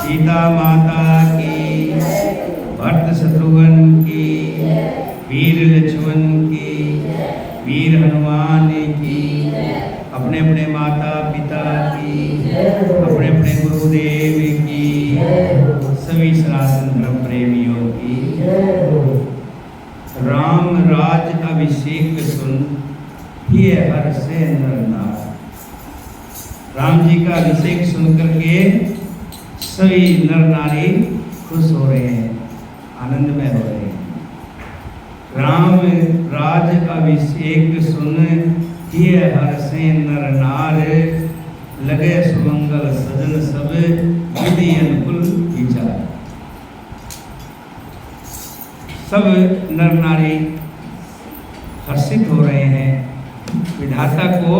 सीता माता की, भरत शत्रुघ्न की, वीर लक्ष्मण की, वीर हनुमान की, अपने अपने माता पिता की, अपने अपने गुरुदेव की, सभी सनातन धर्म प्रेमियों की। राम राज अभिषेक सुन ही हर से नर नार। राम जी का अभिषेक सुनकर के सभी नर नारी खुश हो रहे हैं, आनंद में हो रहे हैं। राम राज अभिषेक सुन ही हर से नर नार, लगे सुमंगल सजन सब विधि अनुकूल विचार। सब नर नारी हर्षित हो रहे हैं, विधाता को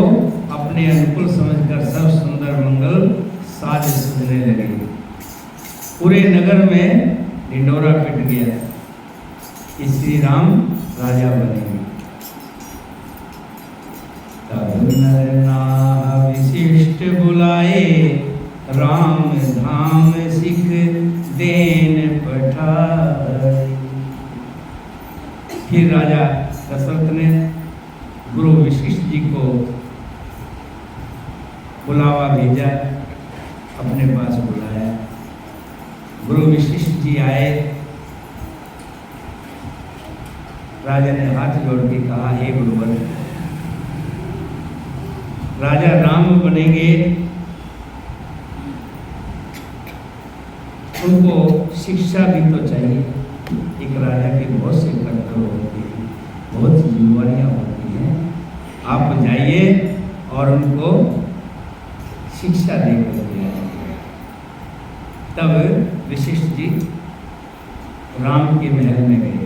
अपने अनुकूल समझकर सब सुंदर मंगल साज सजने लगे। पूरे नगर में ढिंडोरा पिट गया कि श्री राम राजा बनेंगे। तब नर नार विशिष्ट बुलाए, राम धाम सिख देन पठाए। फिर राजा दशरथ ने गुरु वशिष्ठ जी को बुलावा भेजा, अपने पास बुलाया। गुरु वशिष्ठ जी आए। राजा ने हाथ जोड़ के कहा, हे गुरुवर, राजा राम बनेंगे, उनको शिक्षा भी तो चाहिए। एक राजा के बहुत से कर्तव्य होते हैं, बहुत सी जिम्मेवारियाँ होती हैं। आप जाइए और उनको शिक्षा देकर दिया। तब वशिष्ठ जी राम के महल में गए।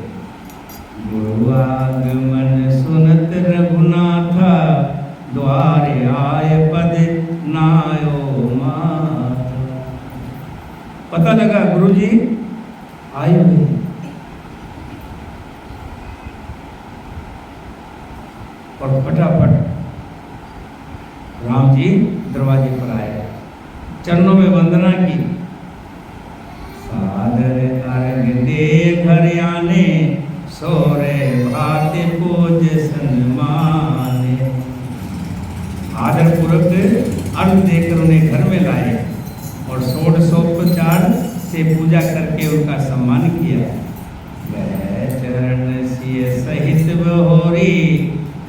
गुरु आगमन सुनत रघुनाथा, द्वारे आय पद नायो माता। पता लगा गुरु जी आए हुए। और फटाफट राम जी दरवाजे पर आए, चरणों में वंदना की। सादर अर्घ दे घर आने, सोरे भाते पूज सन्माने। आदर पूर्वक अर्घ देकर उन्हें घर में लाए और षोडशोपचार से पूजा करके उनका सम्मान किया। वह चरण सिय सहित बहोरी,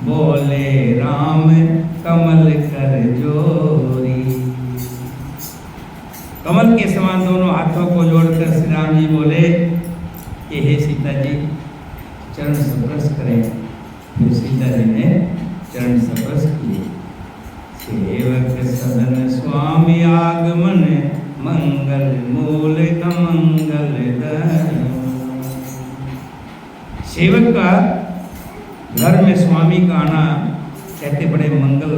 बोले राम कमल कर जोरी। कमल के समान दोनों हाथों को जोड़कर श्री राम जी बोले कि हे सीता जी, चरण स्पर्श करें। फिर सीता जी ने चरण स्पर्श किए। सेवक सदन स्वामी आगमन, मंगल मूल अमंगल दन। सेवक का घर में स्वामी का आना कहते बड़े मंगल,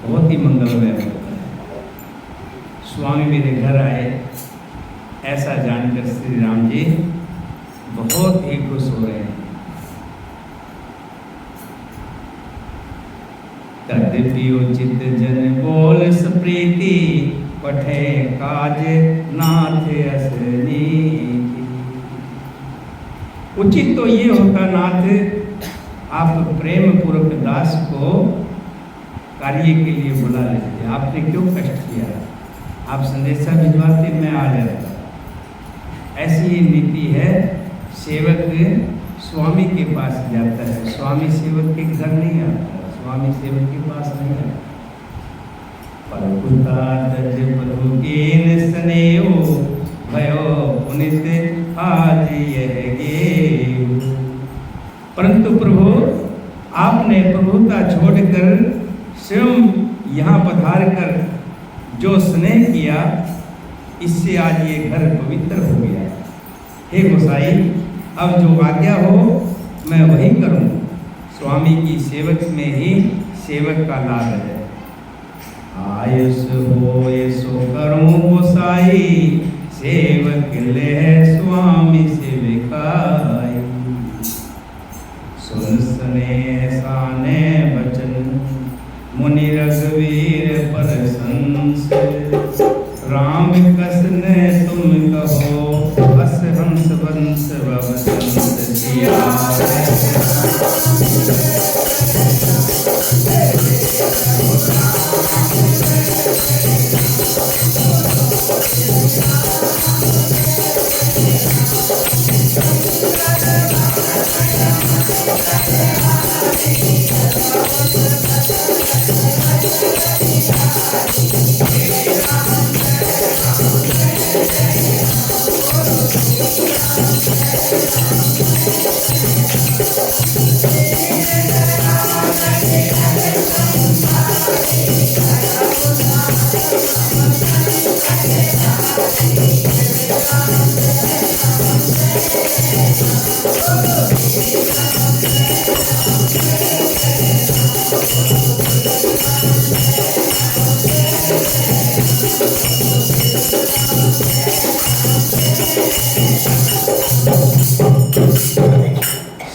बहुत ही मंगलमय होता है। स्वामी मेरे घर आए, ऐसा जानकर श्री राम जी बहुत ही खुश हो रहे हैं। तद्यपि उचित जन बोल सप्रीति, पठे काज नाथ असनी। उचित तो ये होता नाथ, आप प्रेम पूर्वक दास को कार्य के लिए बुला लेते। आपने क्यों कष्ट किया? आप संदेशा भिजवाते, मैं आ जाता। ऐसी ही नीति है। सेवक स्वामी के पास जाता है, स्वामी सेवक के घर नहीं आता, स्वामी सेवक के पास नहीं आता। परकुता तज प्रभु केन स्नेहो, भयो पुनित आज यह गेव। परंतु प्रभु, आपने प्रभुता छोड़कर स्वयं यहाँ पधार कर जो स्नेह किया, इससे आज ये घर पवित्र हो गया। हे गोसाई, अब जो आज्ञा हो मैं वही करूं। स्वामी की सेवक में ही सेवक का लाभ है। आयुष हो ये सो करूं गोसाई, सेवक ले स्वामी सेविकाई। सुन सने साने बचन, मुनि रघुवीर परसंस। राम कसने तुम कहो, हस हंस वंश वसंत सिया।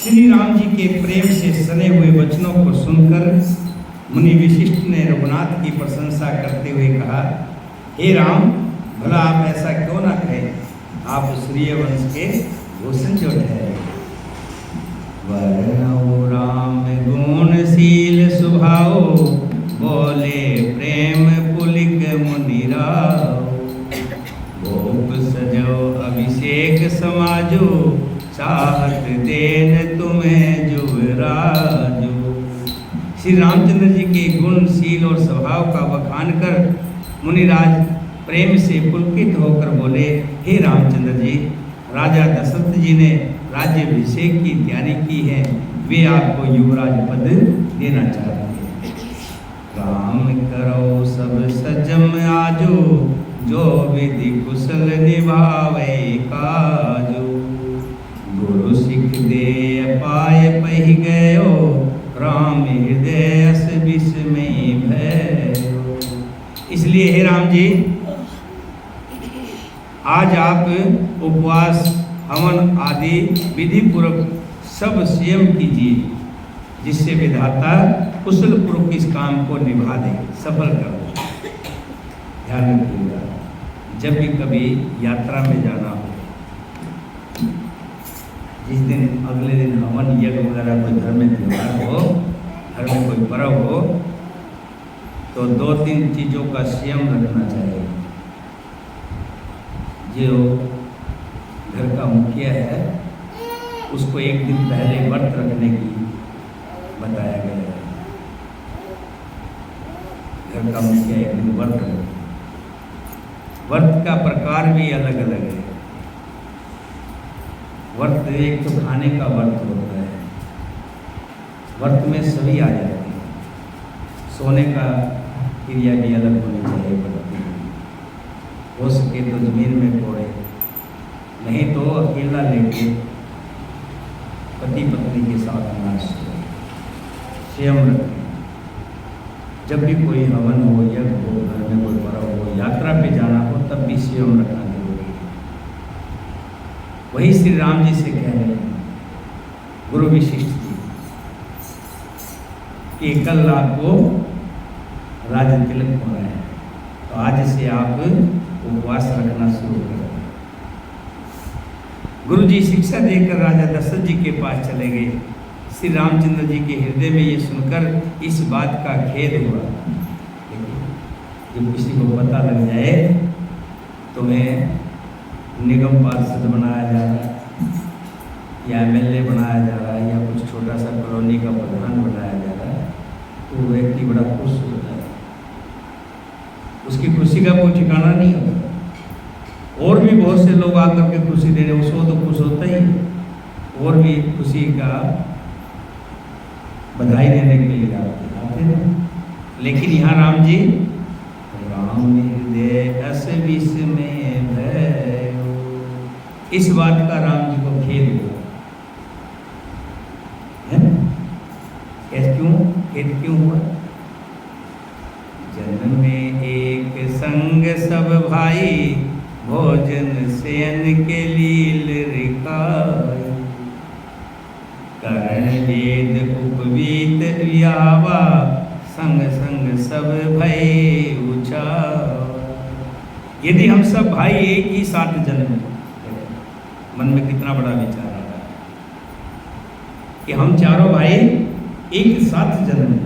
श्री राम जी के प्रेम से सने हुए वचनों को सुनकर मुनि वशिष्ठ ने रघुनाथ की प्रशंसा करते हुए कहा, हे राम, भला आप ऐसा क्यों ना कहें? आप सूर्य वंश के भूषण जो ठहरे। वर्णौ राम गुणशील स्वभाव, बोले प्रेम प्रेम पुलिक मुनिराव, भोप सजो अभिषेक समाजो, चाहत देन तुम्हें जुवराजो। श्री रामचंद्र जी के गुण, शील और स्वभाव का बखान कर मुनिराज प्रेम से पुलकित होकर बोले, हे रामचंद्र जी, राजा दशरथ जी ने राज्याभिषेक की तैयारी की है, वे आपको युवराज पद देना चाहते हैं। राम करो सब सजम आजो, जो विधि कुशल निभावे काजो। गुरु सिख दे पाए पही गयो, राम हृदय अस विस्मय भयो। इसलिए हे राम जी, आज आप उपवास, हवन आदि विधि पूर्वक सब स्वयं कीजिए, जिससे विधाता कुशल पूर्वक इस काम को निभा दे, सफल कर दे। ध्यान रखिएगा, जब भी कभी यात्रा में जाना हो, जिस दिन अगले दिन हवन यज्ञ वगैरह कोई घर में त्योहार हो, घर में कोई पर्व हो, तो 2-3 चीज़ों का संयम रखना चाहिए। जो घर का मुखिया है, उसको एक दिन पहले व्रत रखने की बताया गया है। घर का मुखिया एक दिन व्रत रखे। व्रत का प्रकार भी अलग अलग है। व्रत एक तो खाने का व्रत होता है, व्रत में सभी आ जाते हैं। सोने का क्रिया भी अलग होनी चाहिए व्रत में। हो सके तो जमीन में कोड़े, नहीं तो अकेला लेके पति पत्नी के साथ ना सोए। संयम रखें। जब भी कोई हवन हो, यज्ञ हो, घर में कोई पर्व हो, यात्रा पे जाना हो, तब भी संयम रखना जरूरी है। वही श्री राम जी से कह रहे हैं गुरु वशिष्ठ जी कि कल आपको राज तिलक होना है, तो आज से आप उपवास रखना शुरू करें। गुरु जी शिक्षा देकर राजा दशरथ जी के पास चले गए। श्री रामचंद्र जी के हृदय में ये सुनकर इस बात का खेद हुआ। जब किसी को पता लग जाए तुम्हें निगम पार्षद बनाया जा रहा है, या एमएलए बनाया जा रहा है, या कुछ छोटा सा कॉलोनी का प्रधान बनाया जा रहा है, तो व्यक्ति बड़ा खुश होता है। उसकी खुशी का कोई ठिकाना नहीं होता। और भी बहुत से लोग आकर के खुशी दे रहे, उसको तो खुश होता ही, और भी खुशी का बधाई देने के लिए आते हैं। लेकिन यहाँ राम जी, राम हृदय अस विस्मय भयो, इस बात का राम जी को खेद हुआ है। क्यों खेद क्यों हुआ? जन्म में एक संग सब भाई, भोजन शयन के लील रिकाई। करण वेद उपवीत व्यावा, संग संग सब भय उचावा। यदि हम सब भाई एक ही साथ जन्म, मन में कितना बड़ा विचार आ रहा है कि हम चारों भाई एक साथ जन्म,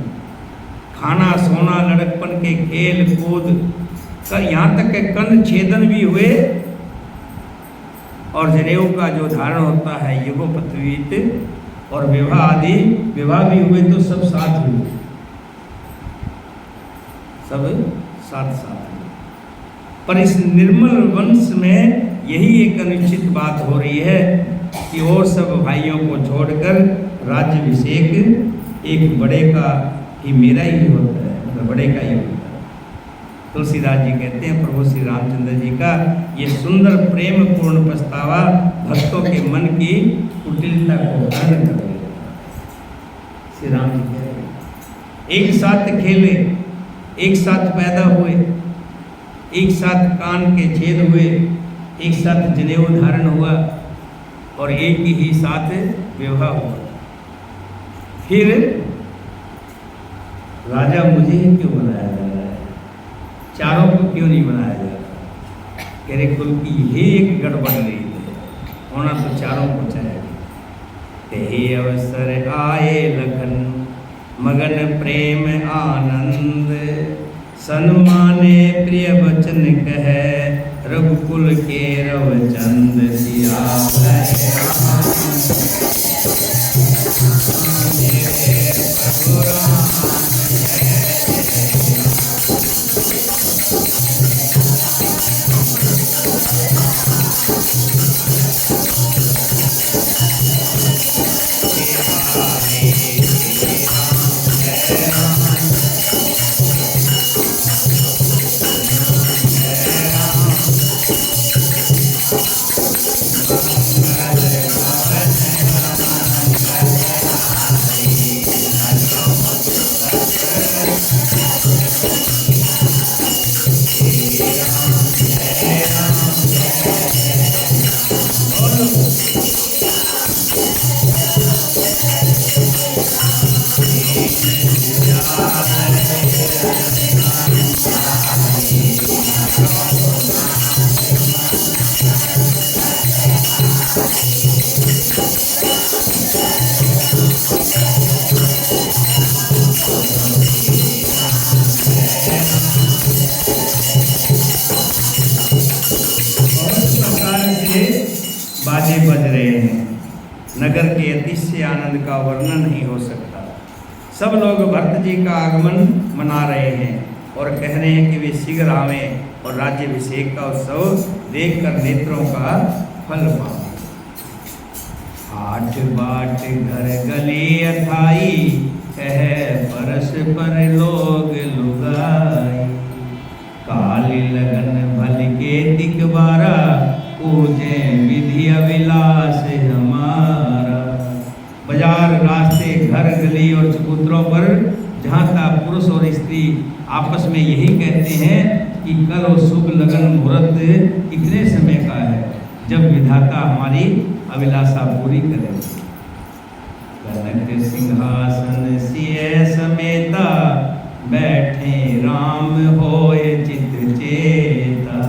खाना सोना लड़कपन के खेल कूद, यहाँ तक के कर्ण छेदन भी हुए, और जनेऊ का जो धारण होता है युगोपवीत, और विवाह आदि विवाह भी हुए, तो सब साथ हुए, सब साथ साथ हुए। पर इस निर्मल वंश में यही एक अनिश्चित बात हो रही है कि और सब भाइयों को छोड़कर राज्याभिषेक एक बड़े का ही, मेरा ही होता है, मतलब बड़े का ही होता है। तुलसीदास जी कहते हैं प्रभु श्री रामचंद्र जी का ये सुंदर प्रेम पूर्ण पछतावा भक्तों के मन की कुटिलता को हरण कर देगा। श्री राम जी कह रहे हैं एक साथ खेले, एक साथ पैदा हुए, एक साथ कान के छेद हुए, एक साथ जनेऊ धारण हुआ, और एक ही साथ विवाह हुआ। फिर राजा मुझे क्यों बनाया जा रहा है, चारों को क्यों नहीं बनाया जा रहा? कह रहे कुल की ये एक गड़बड़ रही है, होना तो चारों को चाहिए। ते अवसर आए लखन, मगन प्रेम आनंद, सन्माने प्रिय वचन कहे, रघुकुल के रवचंद सिया है राम। मेरे प्रभु राम बाजे बज रहे हैं। नगर के अतिशय आनंद का वर्णन नहीं हो सकता। सब लोग भरत जी का आगमन मना रहे हैं और कह रहे हैं कि वे शीघ्र आवें और राज्याभिषेक का उत्सव देखकर नेत्रों का फल पाएं। आठ बाट घर गली अथाई, कह परस पर लोग लुगाई। काली लगन भल के तिकबारा, पूजे विधि अभिलाष हमारा। बाजार, रास्ते, घर, गली और चबूतरों पर जहाँ तक पुरुष और स्त्री आपस में यही कहते हैं कि कल और शुभ लगन मुहूर्त इतने समय का है जब विधाता हमारी अभिलाषा पूरी करे। कनक सिंहासन सिय समेता, बैठे राम होए चित चेता।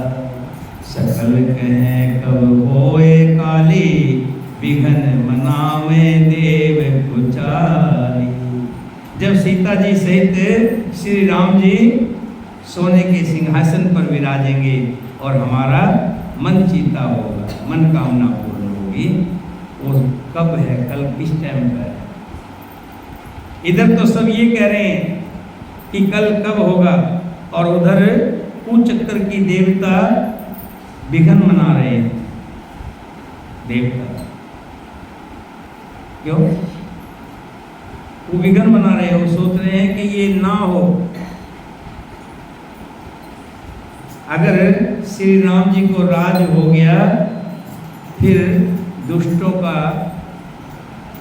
सकल कहें कब होए काली, विघन मनावे देव कुचाली। जब सीता जी सहित श्री राम जी सोने के सिंहासन पर विराजेंगे और हमारा मन चीता होगा, मन कामना पूर्ण होगी। और कब है, कल किस टाइम पर है? इधर तो सब ये कह रहे हैं कि कल कब होगा, और उधर कुचक्र की देवता विघन मना रहे हैं। देवता क्यों वो विघन बना रहे हैं? वो सोच रहे हैं कि ये ना हो। अगर श्री राम जी को राज हो गया, फिर दुष्टों का,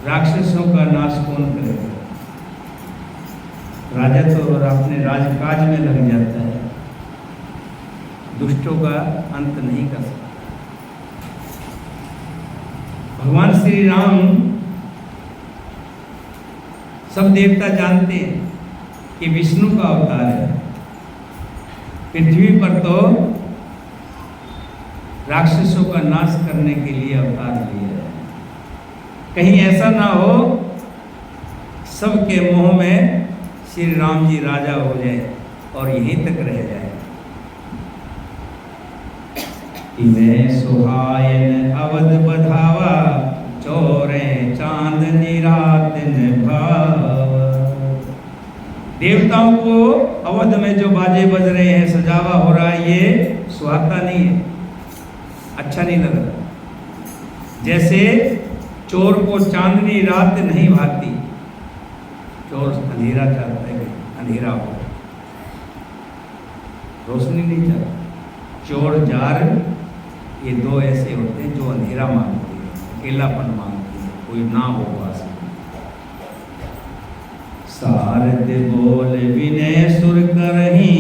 राक्षसों का नाश कौन करेगा? राजा तो अपने राजकाज में लग जाता है, दुष्टों का अंत नहीं कर सकता। भगवान श्री राम, सब देवता जानते हैं कि विष्णु का अवतार है। पृथ्वी पर तो राक्षसों का नाश करने के लिए अवतार लिया है। कहीं ऐसा ना हो सबके मोह में श्री राम जी राजा हो जाए और यहीं तक रह जाए। इन्हें सुहायन अवध बधावा, चोरे चांदनी रात निभावा। देवताओं को अवध में जो बाजे बज रहे हैं, सजावा हो रहा है, ये सुहाता नहीं है, अच्छा नहीं लग रहा। जैसे चोर को चांदनी रात नहीं भाती, चोर अंधेरा चाहता है, अंधेरा हो, रोशनी नहीं चाहता। चोर जार ये दो ऐसे होते हैं जो अंधेरा मांगते हैं, अकेलापन मांगते हैं, कोई ना हो पास। सारद बोल विनय सुर करही,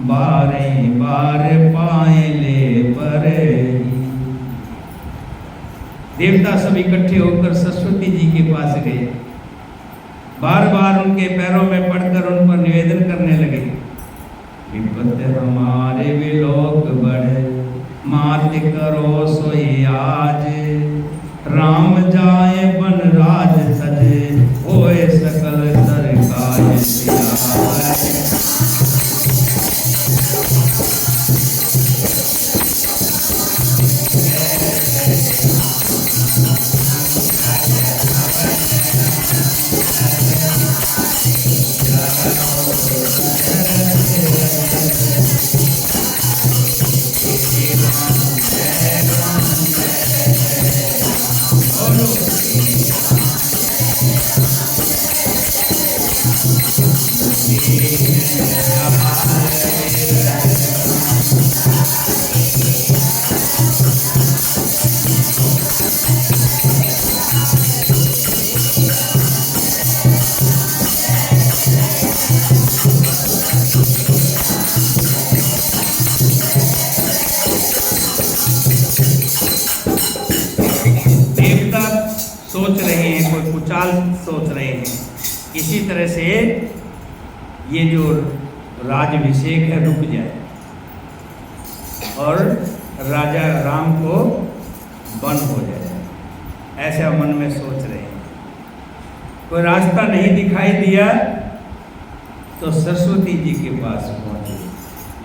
बारे बार पाए ले पर। देवता सब इकट्ठे होकर सरस्वती जी के पास गए, बार बार उनके पैरों में पड़कर उन पर निवेदन करने लगे। विपत हमारे विलोक बढ़े, मात करो सोई आज। राम जाए बन राज सजे, होए सकल सरकाज सियाए। चाल सोच रहे हैं। इसी तरह से ये जो राज्याभिषेक है रुक जाए और राजा राम को वन हो जाए, ऐसा मन में सोच रहे हैं। कोई रास्ता नहीं दिखाई दिया तो सरस्वती जी के पास पहुंचे।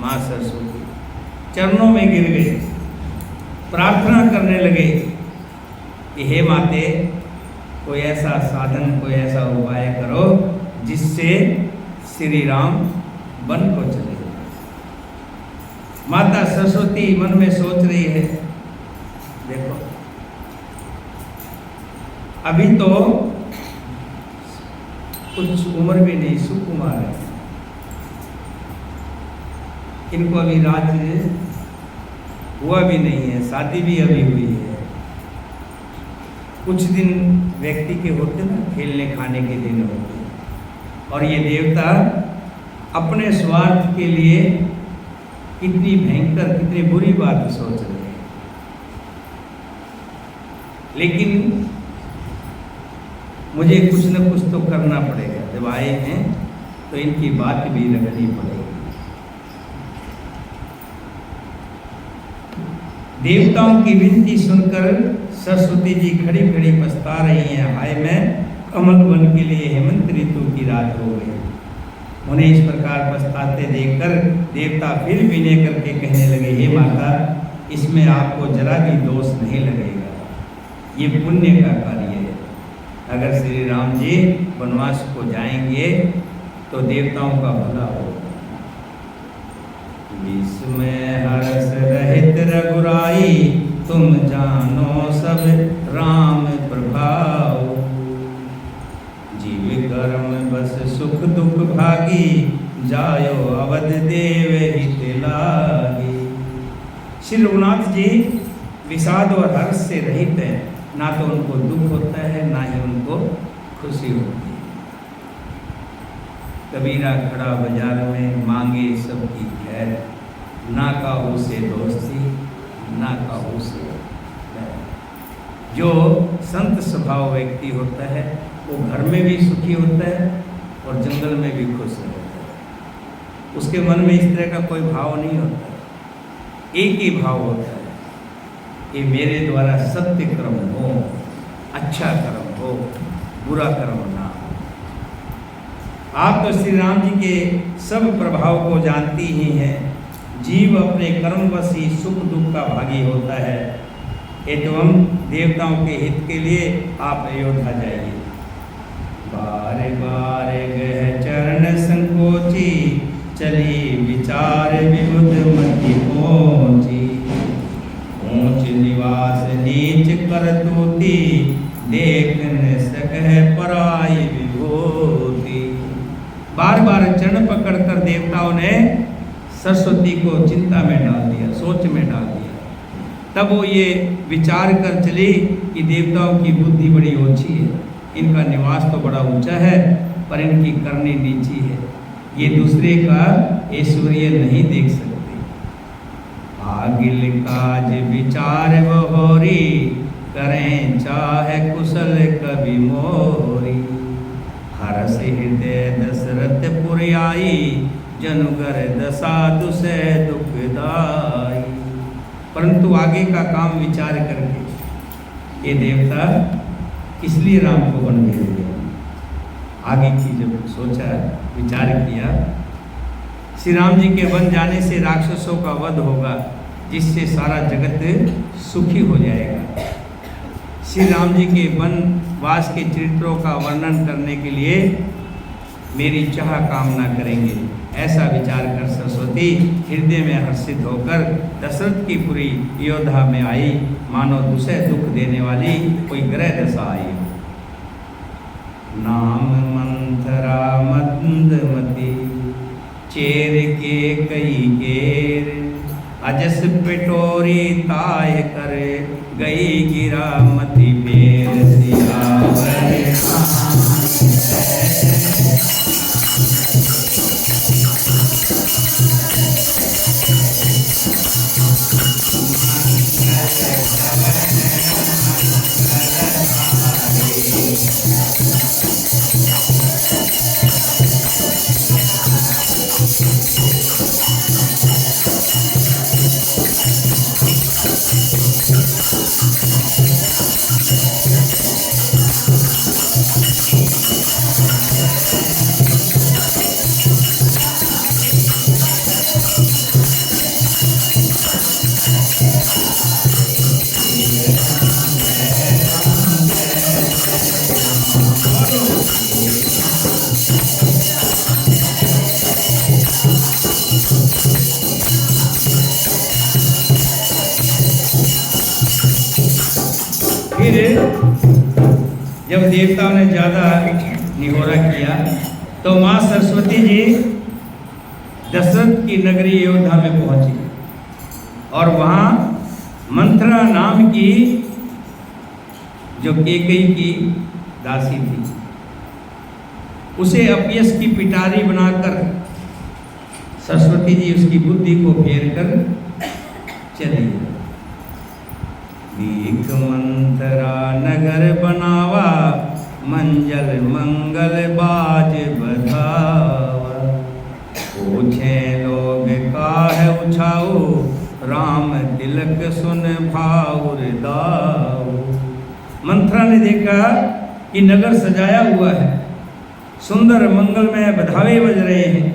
माँ सरस्वती चरणों में गिर गए, प्रार्थना करने लगे कि हे माते, कोई ऐसा साधन, कोई ऐसा उपाय करो जिससे श्री राम वन को चले। माता सरस्वती मन में सोच रही है, देखो अभी तो कुछ उम्र भी नहीं, सुकुमार है, इनको अभी राज्य हुआ भी नहीं है, शादी भी अभी हुई है। कुछ दिन व्यक्ति के होते ना, खेलने खाने के दिन होते, और ये देवता अपने स्वार्थ के लिए कितनी भयंकर, कितनी बुरी बात सोच रहे हैं। लेकिन मुझे कुछ न कुछ तो करना पड़ेगा, जब आए हैं तो इनकी बात भी रखनी पड़ेगी। देवताओं की विनती सुनकर सरस्वती जी खड़ी खड़ी पछता रही हैं, हाय मैं कमल वन के लिए हेमंत ऋतु की रात हो गई। उन्हें इस प्रकार पछताते देखकर देवता फिर विनय करके कहने लगे, हे माता, इसमें आपको जरा भी दोष नहीं लगेगा, ये पुण्य का कार्य है। अगर श्री राम जी वनवास को जाएंगे तो देवताओं का भला होगा। विस्मय हर्ष रहित रघुराई, तुम जानो सब राम प्रभाव। जीव कर्म बस सुख दुख भागी, जायो अवध देव हित लागी। श्री रघुनाथ जी विषाद और हर्ष से रहित है, ना तो उनको दुख होता है ना ही उनको खुशी होती है। कबीरा खड़ा बाजार में, मांगे सबकी खैर, ना काहू से दोस्ती ना काहू से बैर। जो संत स्वभाव व्यक्ति होता है वो घर में भी सुखी होता है और जंगल में भी खुश रहता है। उसके मन में इस तरह का कोई भाव नहीं होता है, एक ही भाव होता है कि मेरे द्वारा सत्य कर्म हो, अच्छा कर्म हो, बुरा कर्म ना हो। आप तो श्री राम जी के सब प्रभाव को जानती ही हैं। जीव अपने कर्मवश ही सुख दुख का भागी होता है। एवं देवताओं के हित के लिए आप अयोध्या जाइए। बार बार गह चरण संकोची, चली विचार विबुध मति पहुंची। ऊंच निवास नीच कर तूती, देख न सकह पराई विभूति। बार बार चरण पकड़कर देवताओं ने सरस्वती को चिंता में डाल दिया, सोच में डाल दिया। तब वो ये विचार कर चली कि देवताओं की बुद्धि बड़ी ऊंची है, इनका निवास तो बड़ा ऊंचा है पर इनकी करनी नीची है, ये दूसरे का ऐश्वर्य नहीं देख सकते। आगिल काज विचार बहोरी, करें चाहे कुशल कवि मोरी। हरस हृदय दशरथ पुर आई, जनुगर दशा दुसे दुखदाई। परंतु आगे का काम विचार करके ये देवता इसलिए राम को वन भेज दिया। आगे की जब सोचा, विचार किया, श्री राम जी के वन जाने से राक्षसों का वध होगा, जिससे सारा जगत सुखी हो जाएगा। श्री राम जी के वनवास के चरित्रों का वर्णन करने के लिए मेरी चाह कामना करेंगे। ऐसा विचार कर सरस्वती हृदय में हर्षित होकर दशरथ की पूरी अयोध्या में आई, मानो दूसरे दुख देने वाली कोई ग्रह दशा आई। नाम मंथरा मंदमती, चेर के कई केर। अजस पिटोरी ताय कर, गई गिरा मति पेर। सियावर फिर जब देवताओं ने ज़्यादा निहोरा किया तो माँ सरस्वती जी दशरथ की नगरी अयोध्या में पहुंची और वहाँ मंथरा नाम की जो कैकेयी की दासी थी उसे अपयश की पिटारी बनाकर सरस्वती जी उसकी बुद्धि को फेर कर चली। भीख मंथरा नगर बनावा मंजल मंगल बाज बधावा पूछे लोग काहे उछाओ राम तिलक सुन भाउर दाओ। मंथरा ने देखा कि नगर सजाया हुआ है, सुंदर मंगलमय बधावे बज रहे हैं।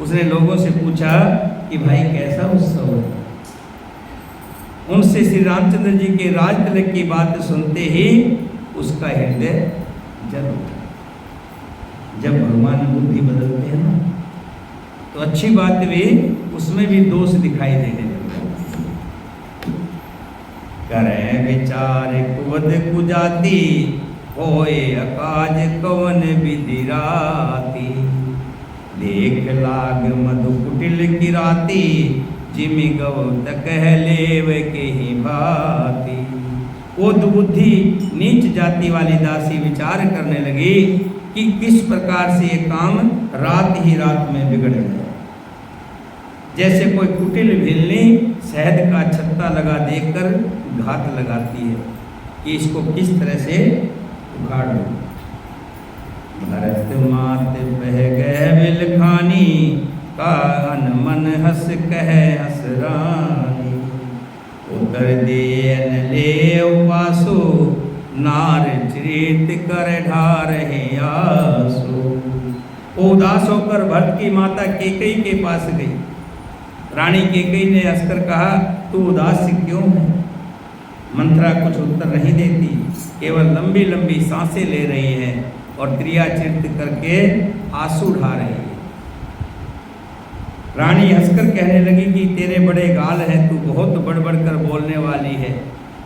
उसने लोगों से पूछा कि भाई कैसा उत्सव है। उनसे श्री रामचंद्र जी के राज तिलक की बात सुनते ही उसका हृदय जल उठा। जब भगवान बुद्धि बदलते हैं ना तो अच्छी बात भी उसमें भी दोष दिखाई देने लगता। करें विचार कुवद कुजाती होए अकाज कवन विधि राती देख लाग मधु कुटिल की राती जिमि गौ कह लेव के ही भाती। वो दुबुद्धि नीच जाति वाली दासी विचार करने लगी कि किस प्रकार से ये काम रात ही रात में बिगड़ गया। जैसे कोई कुटिल भिल्ली शहद का छत्ता लगा देकर घात लगाती है कि इसको किस तरह से उखाड़ दो। भरत मात बह गए बिलखानी का मन हस कह हस रानी उतर देन ले उपासो नार चरित कर ढार है आसो। वो उदास होकर भरत की माता कैकेयी के पास गई। रानी कैकेयी ने हंसकर कहा तू उदास क्यों है। मंथरा कुछ उत्तर नहीं देती, केवल लंबी लंबी सांसें ले रही है और क्रिया चित्त करके आंसू ढा रही है। रानी हंसकर कहने लगी कि तेरे बड़े गाल हैं, तू बहुत बढ़ बढ़ कर बोलने वाली है।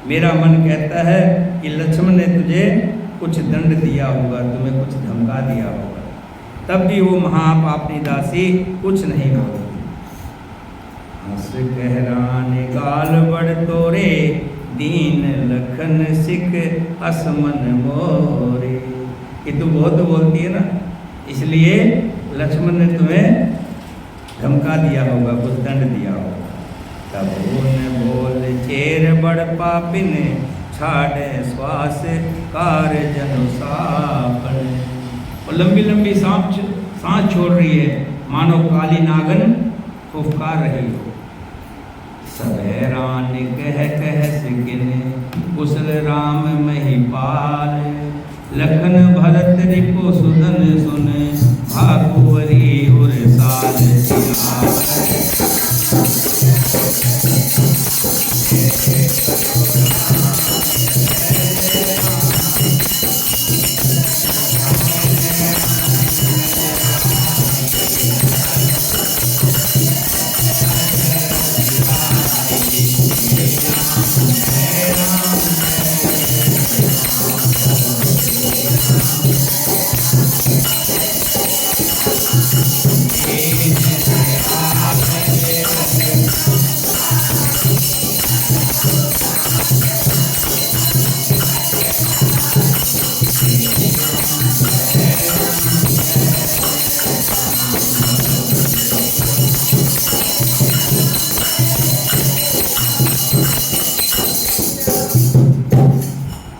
मेरा मन कहता है कि लक्ष्मण ने तुझे कुछ दंड दिया होगा, तुम्हें कुछ धमका दिया होगा, तब भी वो महापापनी दासी कुछ नहीं बोलती। हंस कह रानी गाल बढ़ तोरे दीन लखन सिख असमन मोरे। कि तू बहुत बोलती है ना, इसलिए लक्ष्मण ने तुम्हें धमका दिया होगा, कुछ दंड दिया होगा। तब उन बोल चेर बड़ पापिन छाड़े श्वास कार जनुसापन। और लंबी लंबी सांस छोड़ रही है, मानो काली नागन फुफकार रही हो। सबैरान कह सिकिन कुशल राम महिपाल लखन भरत रिपु सुदन सुन भाकुवरी उर साल।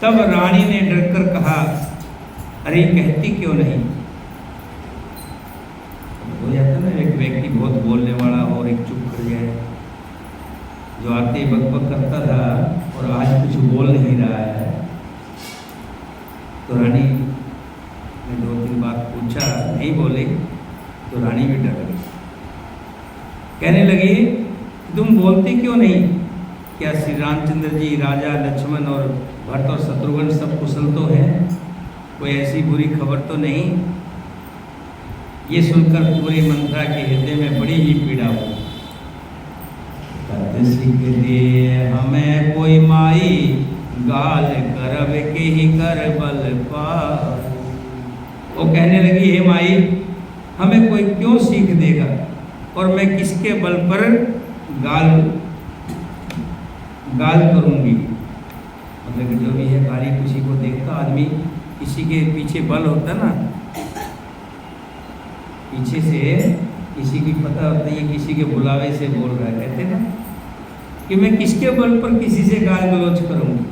तब रानी ने डरकर कहा अरे कहती क्यों नहीं। हो जाता ना एक व्यक्ति बहुत बोलने वाला और एक चुप कर जाए, जो आते बकबक करता था और आज कुछ बोल नहीं रहा है। तो रानी ने 2-3 बार पूछा, नहीं बोले तो रानी भी डर गई। कहने लगी तुम बोलते क्यों नहीं। क्या श्री रामचंद्र जी, राजा लक्ष्मण और भरत और शत्रुघ्न सब कुशल तो हैं, कोई ऐसी बुरी खबर तो नहीं। ये सुनकर पूरी मंथरा के हृदय में बड़ी ही पीड़ा हुई। तत सिख दे हमें कोई माई गाल करब के ही कर बल पार। वो कहने लगी, हे माई, हमें कोई क्यों सीख देगा और मैं किसके बल पर गाल करूंगी। मतलब कि जो भी है, गाली किसी को देखता आदमी, किसी के पीछे बल होता ना, पीछे से किसी की पता होता है, किसी के बुलावे से बोल रहा है, कहते ना कि मैं किसके बल पर किसी से गाल गलौज करूंगी।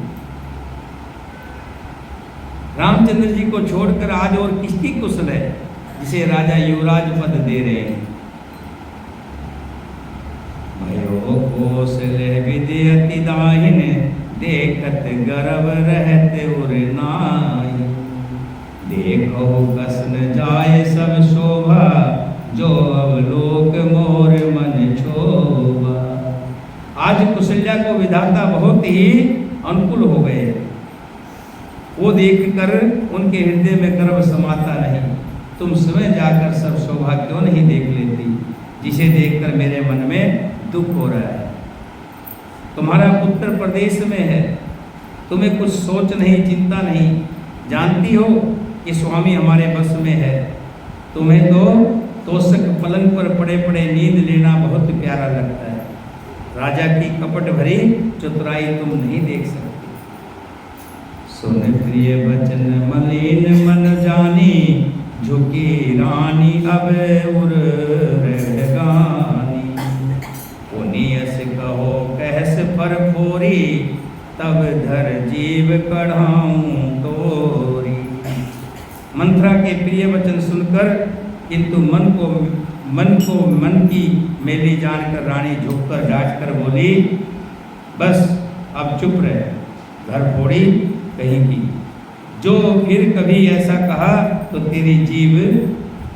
रामचंद्र जी को छोड़कर आज और किसकी कुशल है जिसे राजा युवराज पद दे रहे हैं। भयो कौशल विद्यति दाहिन, देखत गर्व रहते उर नाई। देखो कसन जाय सब शोभा, जो अवलोक मोर मन क्षोभा। आज कौशल्या को विधाता बहुत ही अनुकूल हो गए। वो देखकर उनके हृदय में गर्व समाता नहीं। तुम स्वयं जाकर सब शोभा क्यों नहीं देख लेती, जिसे देखकर मेरे मन में दुख हो रहा है। तुम्हारा पुत्र प्रदेश में है, तुम्हें कुछ सोच नहीं, चिंता नहीं। जानती हो कि स्वामी हमारे बस में है। तुम्हें तो तोषक पलंग पर पड़े पड़े नींद लेना बहुत प्यारा लगता है। राजा की कपट भरी चतुराई तुम नहीं देख सकते। सुन प्रिय वचन मलिन मन जानी, झुकी रानी अब उर गानी। पुनियस कहो कहस पर फोरी, तब धर जीव कढ़ाऊं तोरी। मंत्रा के प्रिय वचन सुनकर किंतु मन की मेली जानकर रानी झुककर डांट कर बोली, बस अब चुप रहे, घर फोड़ी कहीं की। जो फिर कभी ऐसा कहा तो तेरी जीभ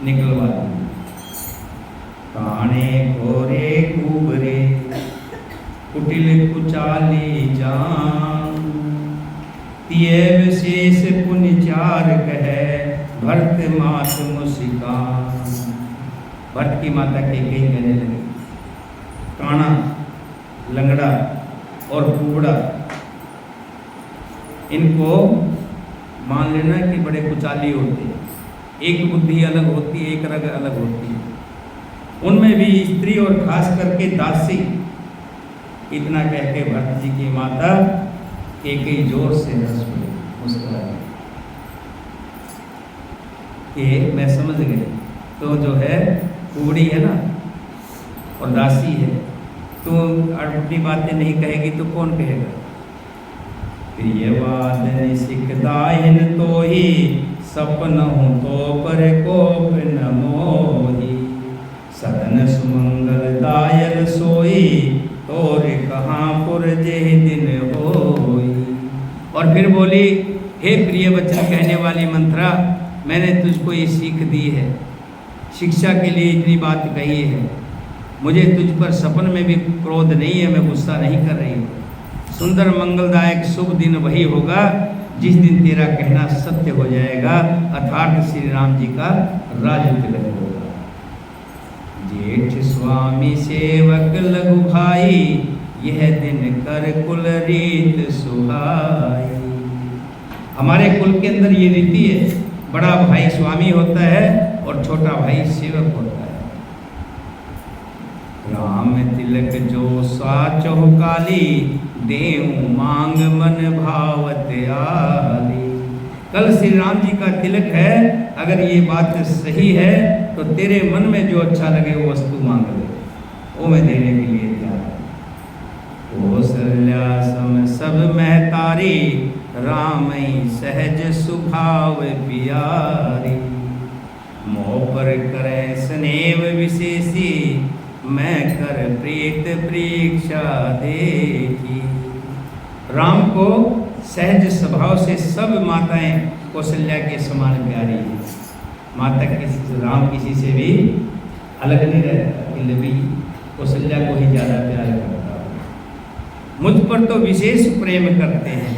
निकलवा दूंगी। काने कोरे कुबरे, कुटिल कुचाली जान। तिये विशेष पुण्य चार कहे, भरत मात मुस्कान। भरत की माता के कई कहने लगे, काना, लंगड़ा और कुबड़ा, इनको मान लेना कि बड़े कुचाली होते हैं। एक बुद्धि अलग होती है, एक रग अलग होती है। उनमें भी स्त्री और खास करके दासी। इतना कह के भरत जी की माता एक ही जोर से हंस पड़ी, मुस्कुराई कि मैं समझ गई, तो जो है कुबड़ी है ना और दासी है, तो अपनी बातें नहीं कहेगी तो कौन कहेगा। प्रियवादन सिखदायन तो ही, सपन हो तो पर कोप न मोही। सदन सुमंगल दायल सोई, तोर कहाँ पुर जे दिन होई। और फिर बोली, हे प्रिय वचन कहने वाली मंत्रा, मैंने तुझको ये सीख दी है, शिक्षा के लिए इतनी बात कही है। मुझे तुझ पर सपन में भी क्रोध नहीं है, मैं गुस्सा नहीं कर रही हूँ। सुंदर मंगलदायक शुभ दिन वही होगा जिस दिन तेरा कहना सत्य हो जाएगा, अर्थात श्री राम जी का राज तिलक होगा। जेठ स्वामी सेवक लघु भाई, यह दिन कर कुल रीत सुहाई। हमारे कुल के अंदर ये रीति है, बड़ा भाई स्वामी होता है और छोटा भाई सेवक होता है। राम तिलक जो साचो काली, देव मांग मन भावत आली। कल श्री राम जी का तिलक है, अगर ये बात सही है तो तेरे मन में जो अच्छा लगे वो वस्तु मांग ले, वो मैं देने के लिए तैयार हूँ। कौशल्या सम सब महतारी, रामई सहज सुभाव पियारी। मोह पर करे स्नेह विशेषी, मैं कर प्रीत परीक्षा देखी। राम को सहज स्वभाव से सब माताएं कौशल्या के समान प्यारी है। माता किसी राम किसी से भी अलग नहीं रहता, इसलिए भी कौशल्या को ही ज़्यादा प्यार करता है। मुझ पर तो विशेष प्रेम करते हैं।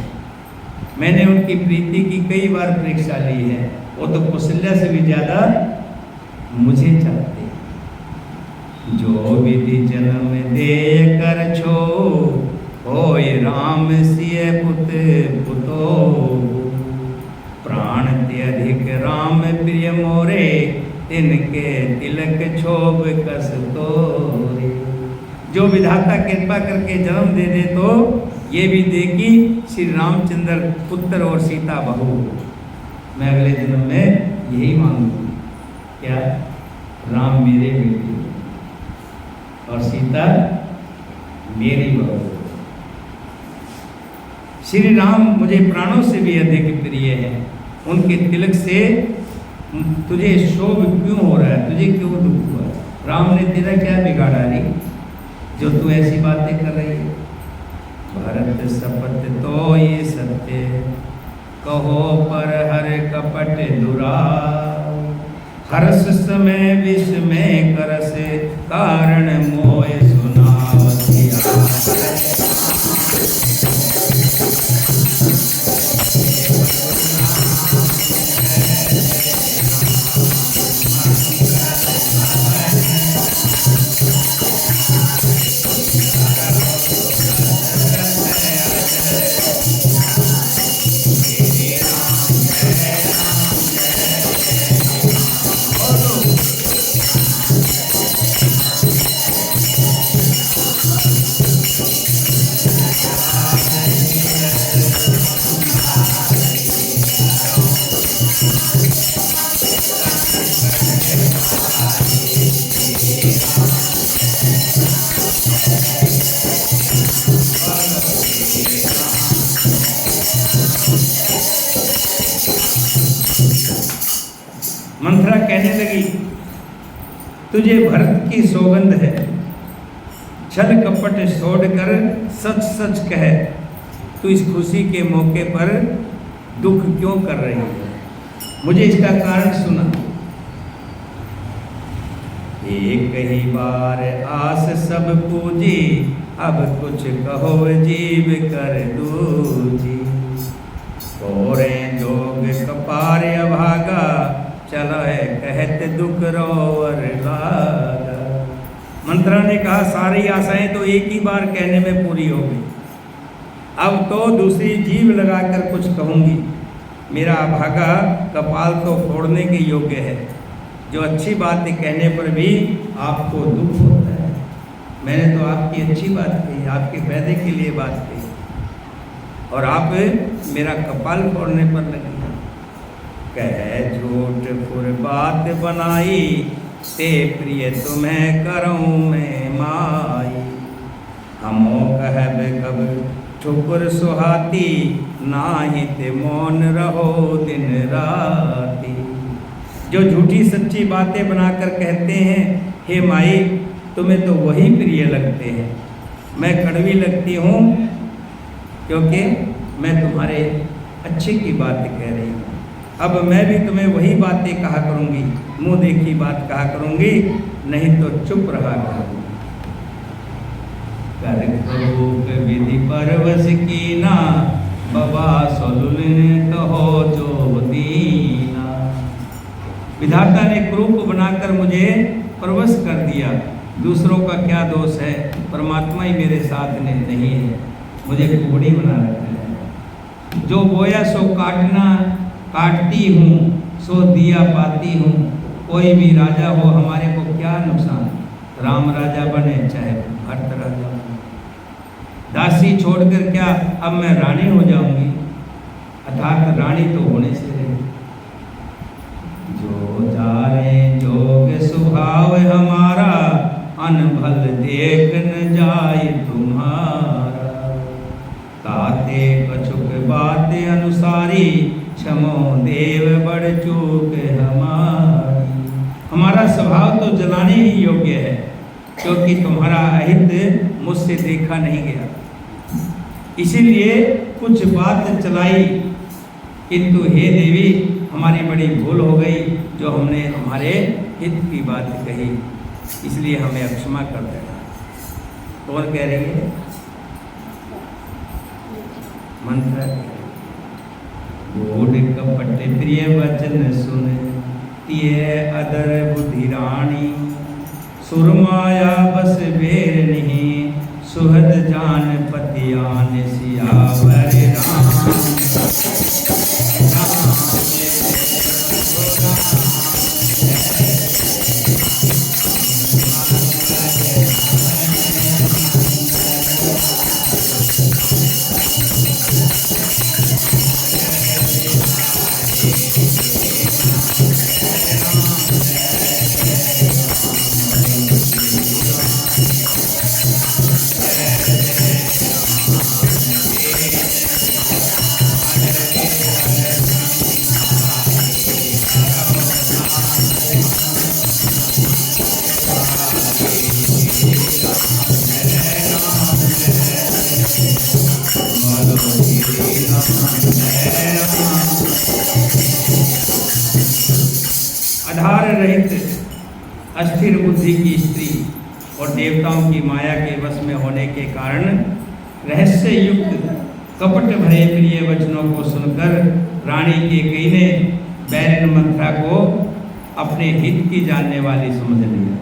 मैंने उनकी प्रीति की कई बार परीक्षा ली है, वो तो कौशल्या से भी ज़्यादा मुझे चाहते हैं। जो विधि जन्म दे कर छो, होय राम राम सिय पुत पुतो, प्राण ते अधिक राम प्रिय मोरे, तिनके तिलक छोब कस तोरे। जो विधाता कृपा करके जन्म दे दे तो ये भी दे कि श्री रामचंद्र पुत्र और सीता बहू। मैं अगले जन्म में यही मांगूंगी, क्या राम मेरे बेटे और सीता मेरी बहू। श्री राम मुझे प्राणों से भी अधिक प्रिय है, उनके तिलक से तुझे शोभ क्यों हो रहा है, तुझे क्यों दुख हुआ? राम ने तेरा क्या बिगाड़ा रे जो तू ऐसी बातें कर रही है? भरत सपत तो ये सत्य, कहो पर हर कपट दुरा, हर्ष समय विष में करस, कारण मोय सुनावतिया। मंथरा कहने लगी, तुझे भरत की सौगंध है, छल कपट छोड़कर सच सच कह, तू इस खुशी के मौके पर दुख क्यों कर रही है? मुझे इसका कारण सुना। एक ही बार आस सब पूजी, अब कुछ कहो जीव कर दूजी, कोरे जोग कपार अभागा, चलो है कहत दुख रोवर लागा। मंत्रा ने कहा, सारी आशाएं तो एक ही बार कहने में पूरी हो गई, अब तो दूसरी जीव लगाकर कुछ कहूंगी। मेरा अभागा कपाल तो फोड़ने के योग्य है, जो अच्छी बातें कहने पर भी आपको दुख होता है। मैंने तो आपकी अच्छी बात कही, आपके फायदे के लिए बात कही, और आप मेरा कपाल फोड़ने पर लगे। कह झूठ फुर बात बनाई, ते प्रिय तुम्हें करऊं मैं माई, हमो कहब कब ठुकुर सुहाती, नाही ते मौन रहो दिन राती। जो झूठी सच्ची बातें बनाकर कहते हैं, हे माई तुम्हें तो वही प्रिय लगते हैं, मैं कड़वी लगती हूँ क्योंकि मैं तुम्हारे अच्छे की बातें कह रही हूँ। अब मैं भी तुम्हें वही बातें कहा करूँगी, मुँह देखी बात कहा करूँगी, नहीं तो चुप रहा करूँगी। कर करूक विधि परवश कीना, बाबा सलुलिन कहो जो दीना। विधाता ने क्रूप बनाकर मुझे परवश कर दिया, दूसरों का क्या दोष है, परमात्मा ही मेरे साथ ने नहीं है, मुझे कुबड़ी बना रखा है। जो बोया सो काटती हूँ, सो दिया पाती हूँ, कोई भी राजा हो हमारे को क्या नुकसान, राम राजा बने चाहे भरत राजा बने। दासी छोड़कर क्या अब मैं रानी हो जाऊंगी, अर्थात रानी तो होने से रही। जो जारे जोग सुभाव हमारा, अनभल देख न जाए तुम्हारा, ताते कछुक बात अनुसारी, क्षमो देव बड़ चूक हमारी। हमारा स्वभाव तो जलाने ही योग्य है, क्योंकि तुम्हारा अहित मुझसे देखा नहीं गया, इसीलिए कुछ बात चलाई, किंतु हे देवी हमारी बड़ी भूल हो गई, जो हमने तुम्हारे हित की बात कही, इसलिए हमें अक्षमा कर देना। कौन कह रही है? मंत्र। बूढ़ कपट प्रिय वचन सुन, तिये अदर बुद्धि रानी, सुरमाया बस बेर नहीं, सुहद जान पतियान सी रहित अस्थिर बुद्धि की स्त्री और देवताओं की माया के वश में होने के कारण रहस्य युक्त कपट भरे प्रिय वचनों को सुनकर रानी कैकेयी ने बैरिन मंथरा को अपने हित की जानने वाली समझ लिया।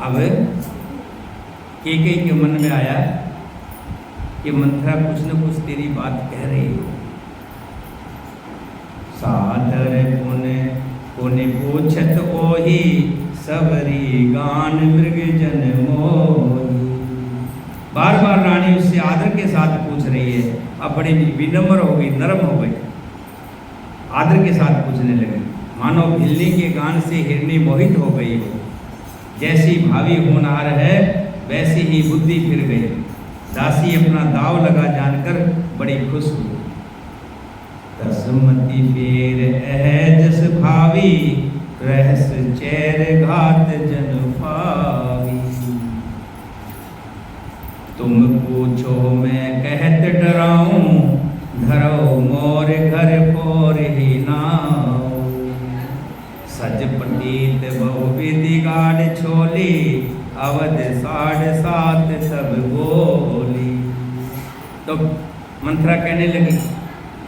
अब कैकेयी के मन में आया कि मंथरा कुछ न कुछ तेरी बात कह रही हो। सादर पुण्य पूछत ओही सबरी गान मृग जन मोही। बार बार रानी उससे आदर के साथ पूछ रही है। अब बड़ी विनम्र हो गई, नरम हो गई, आदर के साथ पूछने लगी, मानो बिल्ली के गान से हिरनी मोहित हो गई हो। जैसी भावी होनहार है वैसी ही बुद्धि फिर गई। दासी अपना दाव लगा जानकर बड़ी खुश हुई। तसमति फेर जस भावी रहस चैर घात जन पावी। तुम पूछो मैं कहत डराऊं धरो मोर घर पोर ही नाऊ। सज पटीत बहुविधि गाढ़ छोली अवध 7.5 सब बोली। तो मंथरा कहने लगी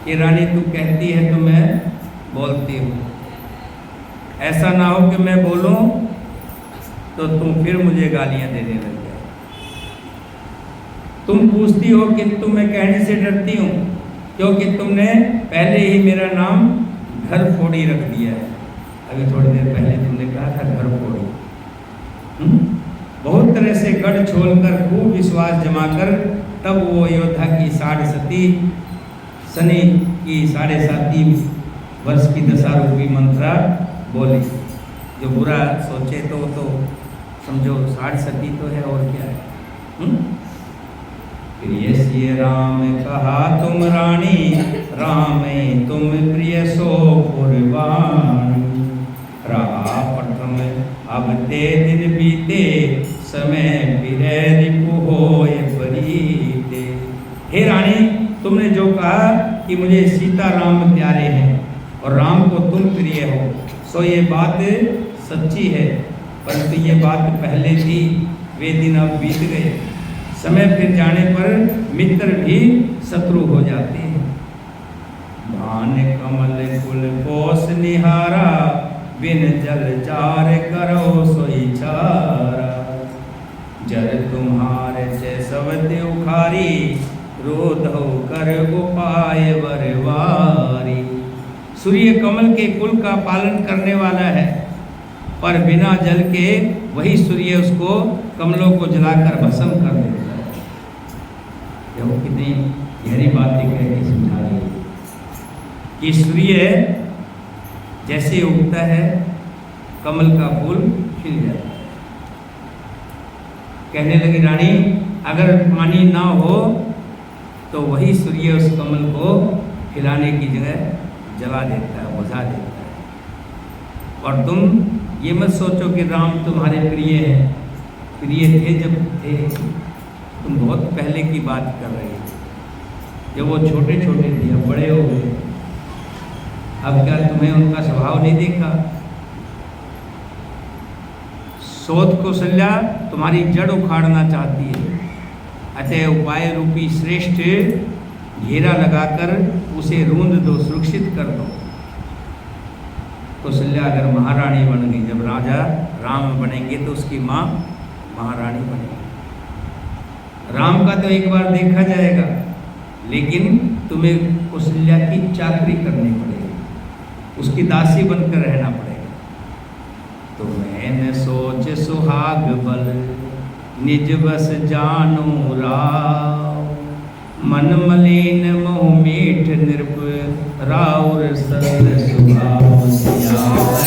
कि रानी तू कहती है तो मैं बोलती हूँ। ऐसा ना हो कि मैं बोलूँ तो तुम फिर मुझे गालियाँ देने लग जाए। तुम पूछती हो किंतु मैं कहने से डरती हूँ क्योंकि तुमने पहले ही मेरा नाम घर फोड़ी रख दिया है। अभी थोड़ी देर पहले तुमने कहा था घर फोड़ी। बहुत तरह से गढ़ छोलकर खूब विश्वास जमाकर तब वो अयोध्या की 7.5 शनि की 7.5 वर्ष की दशा रूपी मंत्रा बोली। जो बुरा सोचे तो समझो 7.5 तो है और क्या है। प्रिय सिय राम कहा तुम रानी, राम तुम प्रिय सो पुरवाणी। रहा प्रथम अब ते दिन बीते, समय फिरे रिपु होय परीते। हे रानी, तुमने जो कहा कि मुझे सीता राम प्यारे हैं और राम को तुम प्रिय हो, सो ये बात सच्ची है। परंतु ये बात पहले थी, वे दिन अब बीत गए। समय फिर जाने पर मित्र भी शत्रु हो जाते हैं। भान कमल कुल कोस निहारा, बिन जल जार करो सोई चारा। जर तुम्हारे से सवते उखारी, रोधो कर उपाय बरवारी। सूर्य कमल के कुल का पालन करने वाला है, पर बिना जल के वही सूर्य उसको कमलों को जलाकर भस्म कर देता है। देखो कितनी गहरी बात कह के समझा रही है कि सूर्य जैसे उगता है कमल का फूल खिल जाता है। कहने लगी रानी, अगर पानी ना हो तो वही सूर्य उस कमल को खिलाने की जगह जला देता है, बुझा देता है। और तुम ये मत सोचो कि राम तुम्हारे प्रिय हैं। प्रिय थे जब थे, तुम बहुत पहले की बात कर रहे थे जब वो छोटे छोटे थे, अब बड़े हो गए। अब क्या तुमने उनका स्वभाव नहीं देखा? सोध कौशल्या तुम्हारी जड़ उखाड़ना चाहती है, अतः उपाय रूपी श्रेष्ठ घेरा लगाकर उसे रूंध दो, सुरक्षित कर दो। कौशल्या अगर महारानी बन गई, जब राजा राम बनेंगे तो उसकी माँ महारानी बनेगी। राम का तो एक बार देखा जाएगा, लेकिन तुम्हें कौशल्या की चाकरी करनी पड़ेगी, उसकी दासी बनकर रहना पड़ेगा। तुम्हें न सोच सुहाग बल, निज बस जानो राव। मन मलिन मोह मीठ नृप, राउर सरल सुभाव सियावर।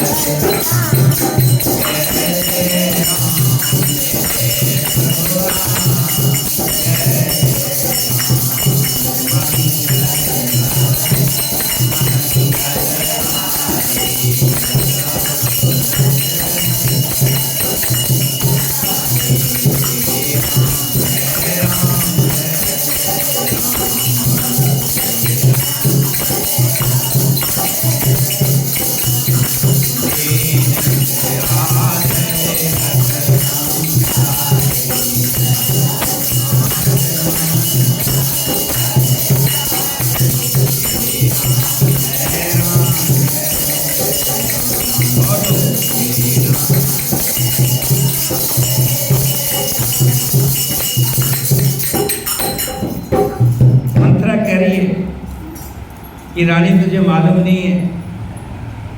कि रानी तुझे मालूम नहीं है,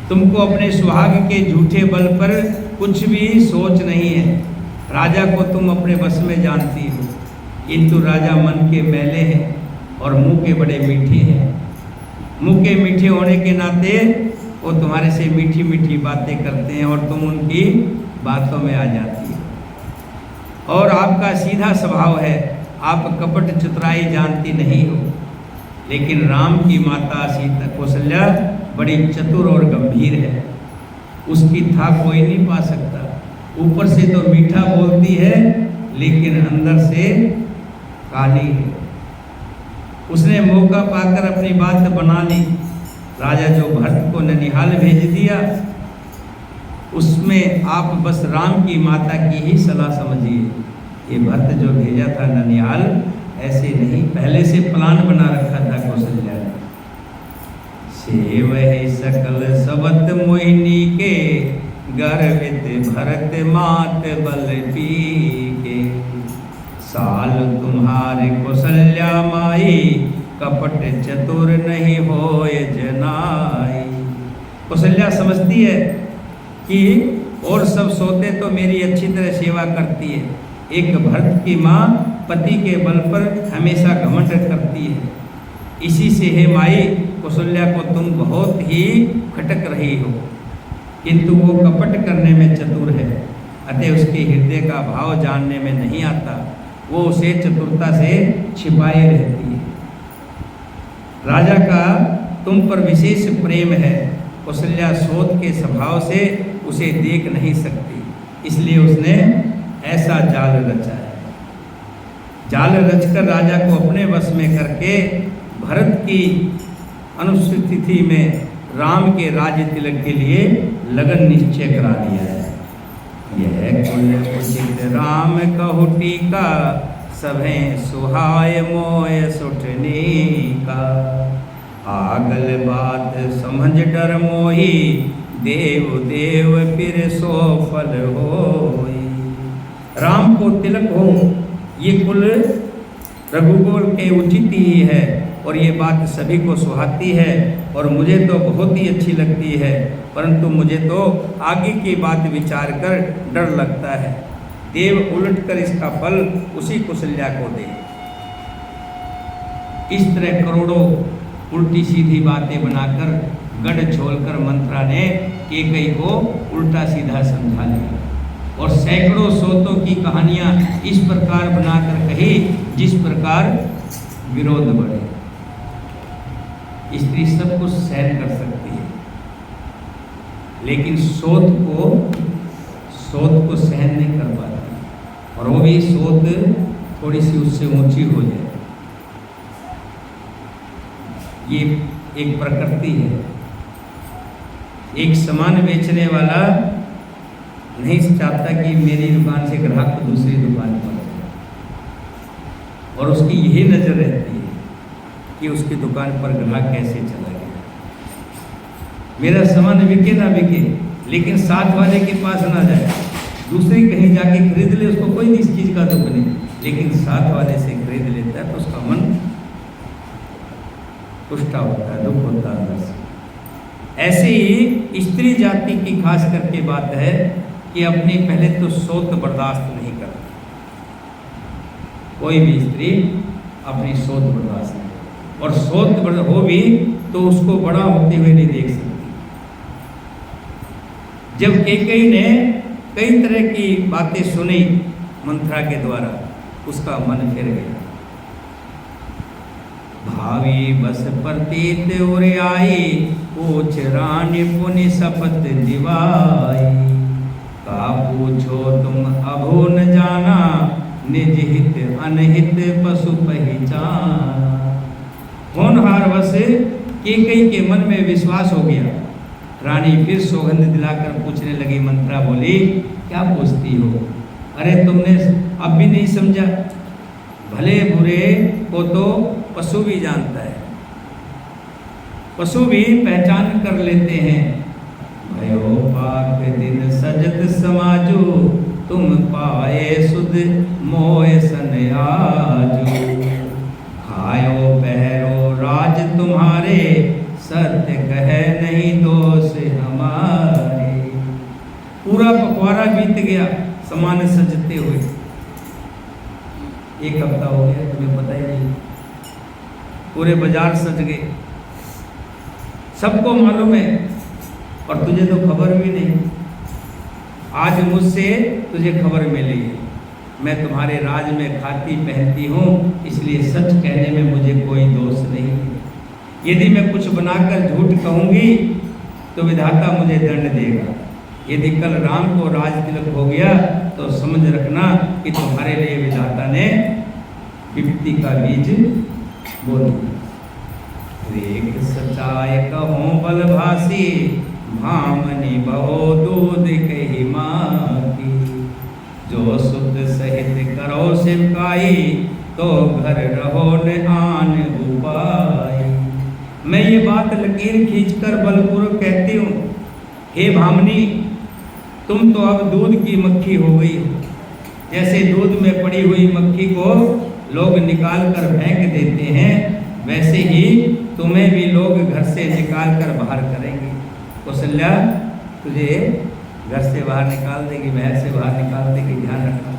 तुमको अपने सुहाग के झूठे बल पर कुछ भी सोच नहीं है। राजा को तुम अपने बस में जानती हो, किंतु राजा मन के मैले हैं और मुंह के बड़े मीठे हैं। मुंह के मीठे होने के नाते वो तुम्हारे से मीठी मीठी बातें करते हैं और तुम उनकी बातों में आ जाती हो। और आपका सीधा स्वभाव है, आप कपट चतुराई जानती नहीं हो। लेकिन राम की माता सीता कौशल्या बड़ी चतुर और गंभीर है, उसकी था कोई नहीं पा सकता। ऊपर से तो मीठा बोलती है लेकिन अंदर से काली है। उसने मौका पाकर अपनी बात बना ली। राजा जो भरत को ननिहाल भेज दिया, उसमें आप बस राम की माता की ही सलाह समझिए। ये भरत जो भेजा था ननिहाल, ऐसे नहीं, पहले से प्लान बना रखा था कौशल्या ने। सेव है सकल सबत मोहिनी के, गर्वित भरत मात बल पीके। साल तुम्हारे कौशल्या माई, कपट चतुर नहीं होए जनाई। कौशल्या समझती है कि और सब सोते तो मेरी अच्छी तरह सेवा करती है, एक भरत की माँ पति के बल पर हमेशा घमंड करती है। इसी से हे माई, कौशल्या को तुम बहुत ही खटक रही हो, किंतु वो कपट करने में चतुर है, अतः उसके हृदय का भाव जानने में नहीं आता। वो उसे चतुरता से छिपाए रहती है। राजा का तुम पर विशेष प्रेम है। कौशल्या सोत के स्वभाव से उसे देख नहीं सकती, इसलिए उसने ऐसा जाल रचा है। जाल रचकर राजा को अपने वश में करके भरत की अनुपस्थिति में राम के राज्य तिलक के लिए लगन निश्चय करा दिया है। यह कुल उचित राम कहु टीका, सभे सुहाय मोय सुठनी का। आगल बात समझ डर मोही, देव देव फिर सो फल होई। राम को तिलक हो, ये कुल रघुकुल के उचित ही है और ये बात सभी को सुहाती है और मुझे तो बहुत ही अच्छी लगती है, परंतु मुझे तो आगे की बात विचार कर डर लगता है। देव उलट कर इसका फल उसी कौशल्या को दे। इस तरह करोड़ों उल्टी सीधी बातें बनाकर गढ़ छोड़कर मंत्रा ने कैकेयी को उल्टा सीधा समझा लिया और सैकड़ों सोतों की कहानियां इस प्रकार बनाकर कही जिस प्रकार विरोध बढ़े। स्त्री सब कुछ सहन कर सकती है, लेकिन सोत को सहन नहीं कर पाती, और वो भी सोत थोड़ी सी उससे ऊंची हो जाए। ये एक प्रकृति है। एक सामान बेचने वाला नहीं चाहता कि मेरी दुकान से ग्राहक दूसरी दुकान पर जाए, और उसकी यही नजर रहती है कि उसकी दुकान पर ग्राहक कैसे चला गया। मेरा सामान बिके ना बिके, लेकिन साथ वाले के पास ना जाए, दूसरी कहीं जाके खरीद ले, उसको कोई इस चीज़ का दुख नहीं, लेकिन साथ वाले से खरीद लेता है तो उसका मन पुष्टा होता है, दुख होता है अंदर से। ऐसे ही स्त्री जाति की खास करके बात है कि अपनी पहले तो सोत बर्दाश्त नहीं करती। कोई भी स्त्री अपनी सोत बर्दाश्त नहीं, और सोत हो भी तो उसको बड़ा होते हुए नहीं देख सकती। जब कैकेयी ने कई तरह की बातें सुनी मंत्रा के द्वारा, उसका मन फिर गया। भावी बस प्रतीत और आई, पूछ रानी पुनि शपथ दिवाई। का पूछो तुम अभो न जाना, निज हित अनहित पशु पहचाना। होनहार वश कैकेयी के मन में विश्वास हो गया। रानी फिर सौगंध दिलाकर पूछने लगी। मंत्रा बोली, क्या पूछती हो? अरे तुमने अब भी नहीं समझा? भले बुरे को तो पशु भी जानता है, पशु भी पहचान कर लेते हैं। भयो पाक दिन सजत समाजो, तुम पाए सुध मोय सन आजो। खायो पहरो राज तुम्हारे, सत्य कहे नहीं दोष हमारे। पूरा पखवाड़ा बीत गया सामान सजते हुए, एक हफ्ता हो गया, तुम्हें पता ही नहीं। पूरे बाजार सज गए, सबको मालूम है और तुझे तो खबर भी नहीं। आज मुझसे तुझे खबर मिली है, मैं तुम्हारे राज में खाती पहनती हूँ, इसलिए सच कहने में मुझे कोई दोष नहीं है। यदि मैं कुछ बनाकर झूठ कहूँगी तो विधाता मुझे दंड देगा। यदि कल राम को राज तिलक हो गया तो समझ रखना कि तुम्हारे लिए विधाता ने विपत्ति का बीज बो दिया। एक सचाय कहूँ बलभासी, भामनी बहो दूध कही माती। जो शुद्ध सहित करो शिवकाई, तो घर रहो न आन उपाय। मैं ये बात लकीर खींचकर बलपूर्वक कहती हूँ, हे भामनी, तुम तो अब दूध की मक्खी हो गई हो। जैसे दूध में पड़ी हुई मक्खी को लोग निकाल कर फेंक देते हैं, वैसे ही तुम्हें भी लोग घर से निकाल कर बाहर करेंगे। कौशल्या तुझे घर से बाहर निकाल देगी, महल से बाहर निकाल देगी, ध्यान रखना।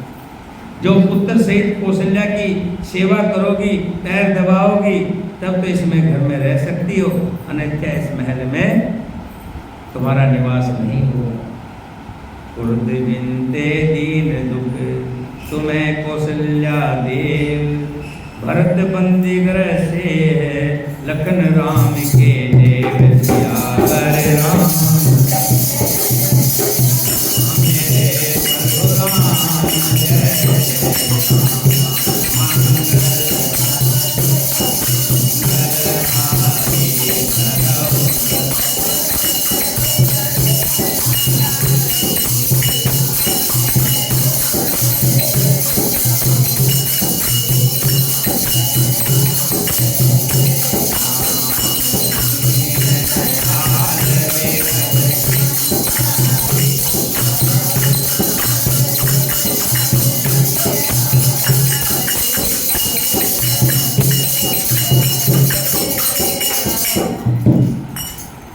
जो पुत्र सहित कौशल्या की सेवा करोगी, पैर दबाओगी, तब तो इसमें घर में रह सकती हो, अन्यथा इस महल में तुम्हारा निवास नहीं होगा। कुरुद बिनते दीन दुख, तुम्हें कौशल्या देव। भरत बंदी ग्रह से है, लखन राम के देव। सियावर राम मेरे परशुराम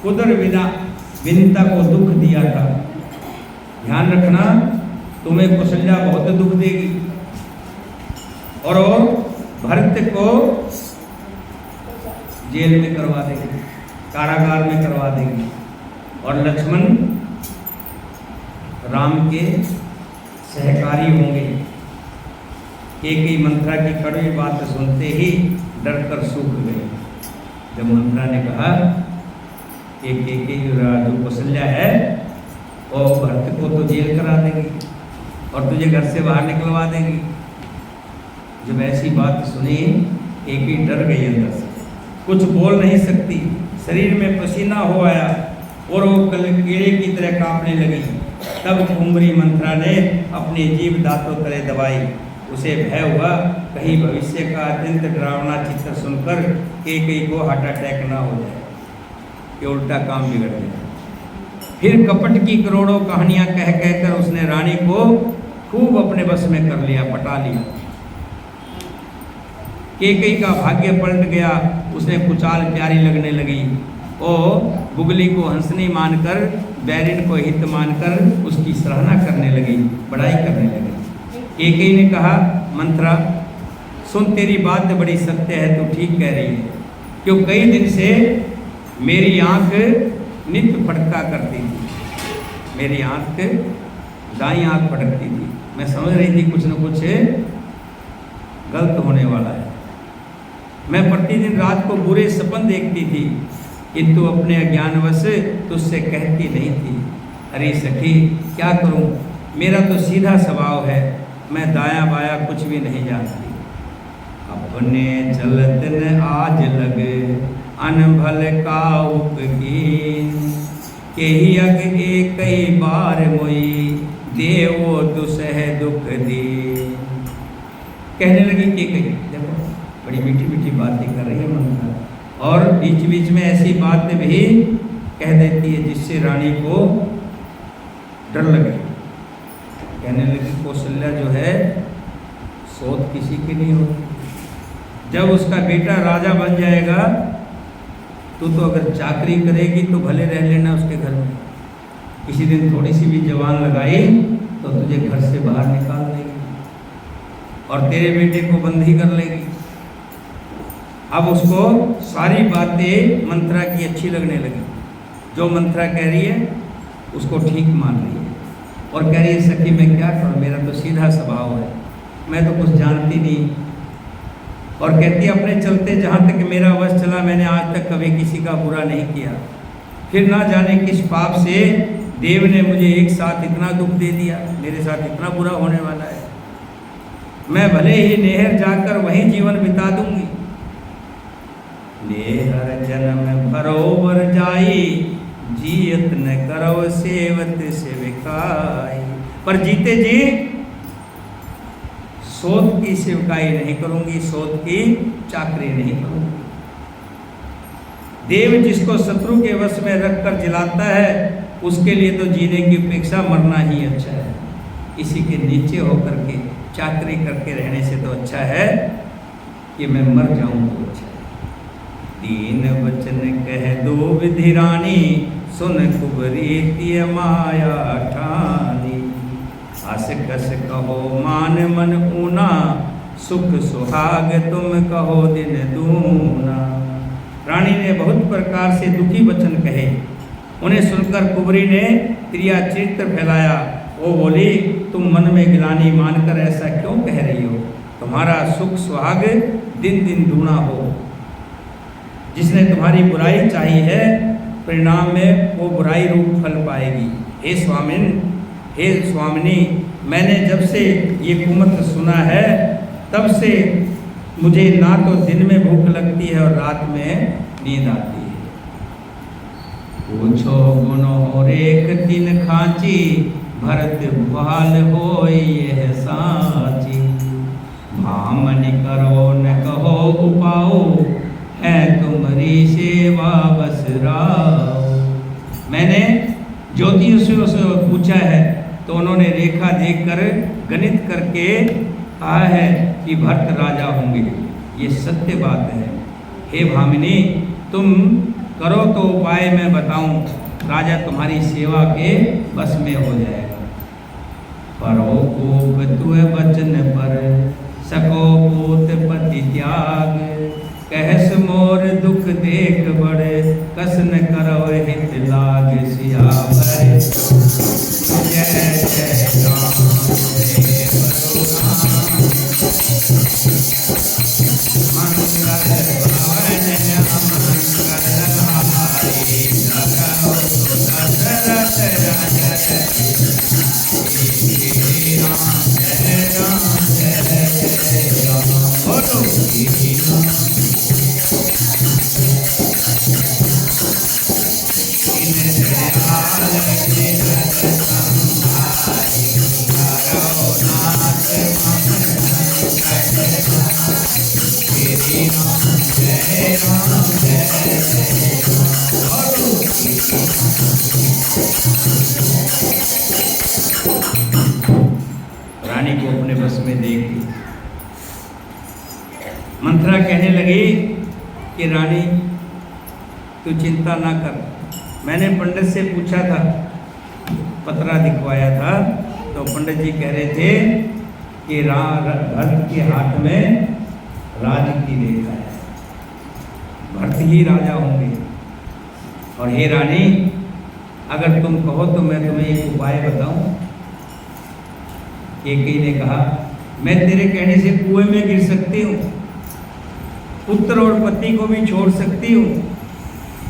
उधर विनीता को दुख दिया था। ध्यान रखना, तुम्हें कौशल्या बहुत दुख देगी और वो भरत को जेल में करवा देगी, कारागार में करवा देगी। और लक्ष्मण राम के सहकारी होंगे। एक मंत्रा की कड़वी बात सुनते ही डर कर सूख गए। जब मंत्रा ने कहा एक जो कौशल्या है वो भरत को तो जेल करा देगी और तुझे घर से बाहर निकलवा देगी। जब ऐसी बात सुनी एक ही डर गई अंदर से, कुछ बोल नहीं सकती, शरीर में पसीना हो आया और वो कीड़े की तरह कांपने लगी। तब कुंभरी मंत्रा ने अपनी जीभ दांतों तले दबाई। उसे भय हुआ कहीं भविष्य का अत्यंत डरावना चित्र सुनकर कैकेयी को हार्ट अटैक ना हो जाए, कि उल्टा काम बिगड़ गया। फिर कपट की करोड़ों कहानियां कह कहकर उसने रानी को खूब अपने बस में कर लिया, पटा लिया। कैकेयी का भाग्य पलट गया, उसने कुचाल प्यारी लगने लगी। वो बुगली को हंसनी मानकर, बैरिन को हित मानकर उसकी सराहना करने लगी, बड़ाई करने लगी। कैकेयी ने कहा, मंत्रा सुन, तेरी बात बड़ी सत्य है, तू ठीक कह रही है। क्यों कई दिन से मेरी आंख नित्य फटका करती थी, मेरी आंख दाई आंख फटकती थी। मैं समझ रही थी कुछ न कुछ गलत होने वाला है। मैं प्रतिदिन रात को बुरे सपन देखती थी, किंतु अपने अज्ञानवश तुझसे कहती नहीं थी। अरे सखी, क्या करूं, मेरा तो सीधा स्वभाव है, मैं दाया बाया कुछ भी नहीं जानती। अपने चलत न आज लगे अनभल का उपकीन, केही अग एक कई बार मोई देवो दुसह दुख दी। कहने लगी कैकेयी, देखो बड़ी मीठी मीठी बातें कर रही है मंत्रा, और बीच बीच में ऐसी बातें भी कह देती है जिससे रानी को डर लगे। कहने लगी कौशल्या जो है सोच किसी की नहीं होती, जब उसका बेटा राजा बन जाएगा तू तो अगर चाकरी करेगी तो भले रह लेना उसके घर में, किसी दिन थोड़ी सी भी जवान लगाई तो तुझे घर से बाहर निकाल देगी और तेरे बेटे को बंदी कर लेगी। अब उसको सारी बातें मंत्रा की अच्छी लगने लगी, जो मंत्रा कह रही है उसको ठीक मान रही है और कह रही है सखी मैं क्या करूँ, मेरा तो सीधा स्वभाव है, मैं तो कुछ जानती नहीं। और कहती है अपने चलते जहाँ तक मेरा वश चला मैंने आज तक कभी किसी का बुरा नहीं किया, फिर ना जाने किस पाप से देव ने मुझे एक साथ इतना दुख दे दिया, मेरे साथ इतना बुरा होने वाला है। मैं भले ही नेहर जाकर वहीं जीवन बिता दूंगी, नेहर जन्म भरोबर जाई, जियत न करो सेवत सेविकाई। पर जीते जी सोत की सेवकाई नहीं करूंगी, सोत की चाकरी नहीं करूंगी। देव जिसको शत्रु के वश में रखकर जिलाता है उसके लिए तो जीने की अपेक्षा मरना ही अच्छा है। किसी के नीचे होकर के चाकरी करके रहने से तो अच्छा है कि मैं मर जाऊं तो अच्छा है। दीन वचन कह दो विधि रानी, सुन कुबरी तिय माया ठानी। आस कस कहो मान मन ऊना, सुख सुहाग तुम कहो दिन दूना। रानी ने बहुत प्रकार से दुखी वचन कहे, उन्हें सुनकर कुबरी ने क्रिया चित्र फैलाया। वो बोली तुम मन में गिलानी मानकर ऐसा क्यों कह रही हो, तुम्हारा सुख सुहाग दिन दिन दूना हो। जिसने तुम्हारी बुराई चाही है परिणाम में वो बुराई रूप फल पाएगी। हे स्वामिन, हे स्वामिनी, मैंने जब से ये कुमत सुना है तब से मुझे ना तो दिन में भूख लगती है और रात में नींद आती है। पूछो गुनो रेख तीन खांची, भरत भुआल हो यह साची। भामन करो न कहो उपाओ, है तुम्हारी सेवा बस राव। मैंने ज्योतिषियों से पूछा है तो उन्होंने रेखा देखकर गणित करके कहा है कि भरत राजा होंगे, ये सत्य बात है। हे भामिनी, तुम करो तो उपाय मैं बताऊं, राजा तुम्हारी सेवा के बस में हो जाएगा। परो कोप तुय वचन पर, सको पोत पति त्याग। कहस मोर दुख देख बड़े, कसन करो हित लाग। सियावर जय जय राम जय बलराम। मंगल भवन मंगल हारी, जगौ दशरथ राजा। श्री राम जय राम जय जय राम। बोलो श्री राम। रानी को अपने बस में देख ली। मंत्रा कहने लगी कि रानी तू चिंता ना कर, मैंने पंडित से पूछा था, पतरा दिखवाया था, तो पंडित जी कह रहे थे कि भरत के हाथ में राज की रेखा है, भरत ही राजा होंगे। और हे रानी, अगर तुम कहो तो मैं तुम्हें एक उपाय बताऊं। केकई ने कहा मैं तेरे कहने से कुएं में गिर सकती हूँ, पुत्र और पति को भी छोड़ सकती हूँ।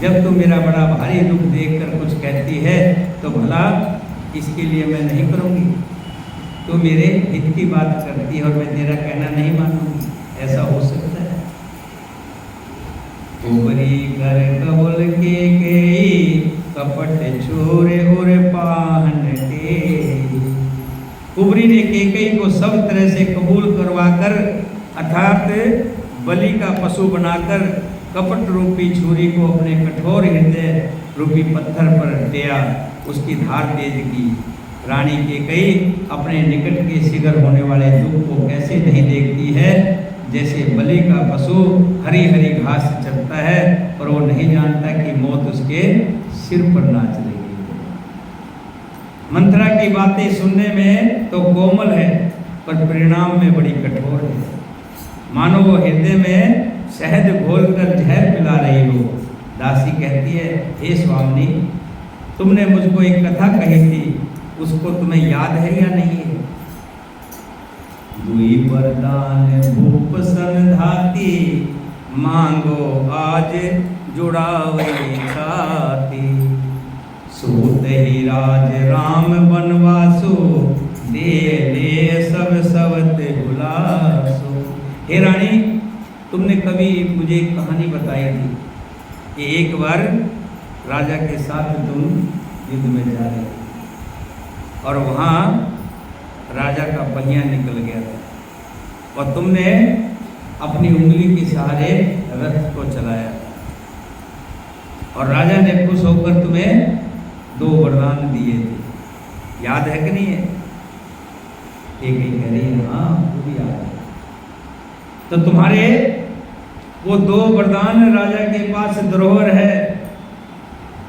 जब तुम मेरा बड़ा भारी दुख देखकर कुछ कहती है तो भला इसके लिए मैं नहीं करूँगी। तो मेरे हित की बात करती है और मैं तेरा कहना नहीं मानूंगी, ऐसा हो सकता है। कुबरी कर कबुल के गई, कपट छोरे और पाहन के। कुबरी ने केकई को सब तरह से कबूल करवाकर अर्थात बलि का पशु बनाकर कपट रूपी छुरी को अपने कठोर हृदय रूपी पत्थर पर दिया, उसकी धार तेज की। रानी केकई अपने निकट के शिखर होने वाले दुख को कैसे नहीं देखती है, जैसे बलि का पशु हरी हरी घास चरता है और वो नहीं जानता कि मौत उसके सिर पर नाच रही है। मंत्रा की बातें सुनने में तो कोमल है पर परिणाम में बड़ी कठोर है, मानो वो हृदय में शहद घोलकर जहर पिला रही हो। दासी कहती है, हे स्वामी, तुमने मुझको एक कथा कही थी, उसको तुम्हें याद है या नहीं है? दुई वरदान भूप सन धाती, मांगो आज जुड़ावे छाती। सूत ही राज राम बनवासो, दे ले सब सवत हुलासो। हे रानी, तुमने कभी मुझे एक कहानी बताई थी कि एक बार राजा के साथ तुम युद्ध में जा रहे थे और वहाँ राजा का पहिया निकल गया था और तुमने अपनी उंगली के सहारे रथ को चलाया और राजा ने खुश होकर तुम्हें 2 वरदान दिए थे। याद है कि नहीं है? एक ही कह रही है, हाँ वो भी याद है। तो तुम्हारे वो 2 वरदान राजा के पास धरोहर है,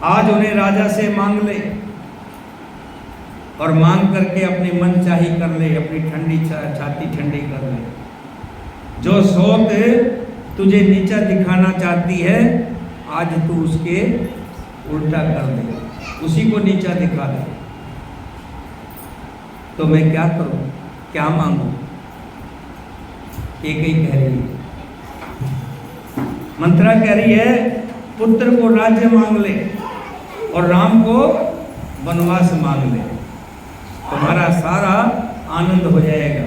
आज उन्हें राजा से मांग ले और मांग करके अपनी मन चाही कर ले, अपनी ठंडी छाती ठंडी कर ले। जो शौक तुझे नीचा दिखाना चाहती है, आज तू उसके उल्टा कर दे, उसी को नीचा दिखा दे। तो मैं क्या करूं, क्या मांगू? एक ही कह रही है, मंत्रा कह रही है, पुत्र को राज्य मांग ले और राम को वनवास मांग ले, तुम्हारा सारा आनंद हो जाएगा।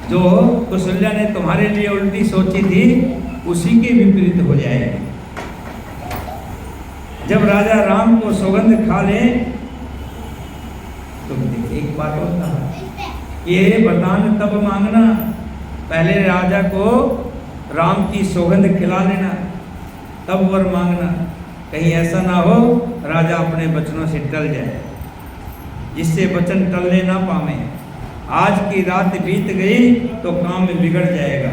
जो कौशल्या ने तुम्हारे लिए उल्टी सोची थी, उसी के विपरीत हो जाएगी। जब राजा राम को सौगंध खा ले तो एक बात होता है, ये वरदान तब मांगना, पहले राजा को राम की सौगंध खिला लेना, तब वर मांगना। कहीं ऐसा ना हो राजा अपने वचनों से टल जाए, जिससे वचन टलने ना पावे। आज की रात बीत गई तो काम बिगड़ जाएगा।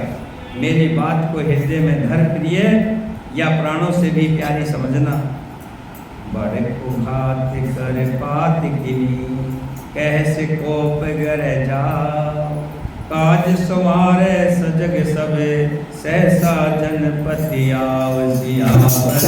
मेरी बात को हृदय में धर प्रिय, या प्राणों से भी प्यारी समझना। बड़े को हाथ कर पात गिनी, कैसे कोप गर जा, काज सवारे सजग सबे, सहसा जनपति आवसियावर।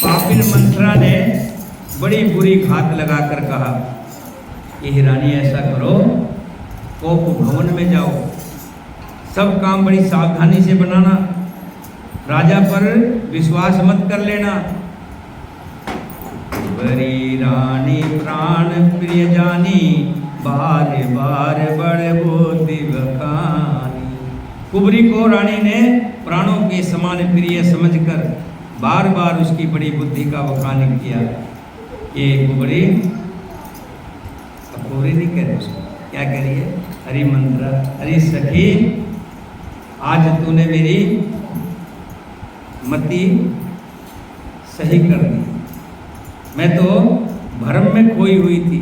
पापिन मंत्रा ने बड़ी बुरी घात लगाकर कहा कि रानी ऐसा करो, कोप भवन में जाओ, सब काम बड़ी सावधानी से बनाना, राजा पर विश्वास मत कर लेना। बड़ी रानी प्राण प्रिय जानी, बार बार बड़े बोती बखानी। कुबरी को रानी ने प्राणों के समान प्रिय समझकर बार बार उसकी बड़ी बुद्धि का बखान किया। ये कुबरी, अब कुबरी नहीं कह रहे उसको, क्या कह रही है? हरि मंत्रा, हरि सखी, आज तूने मेरी मति सही कर दी। मैं तो भ्रम में खोई हुई थी,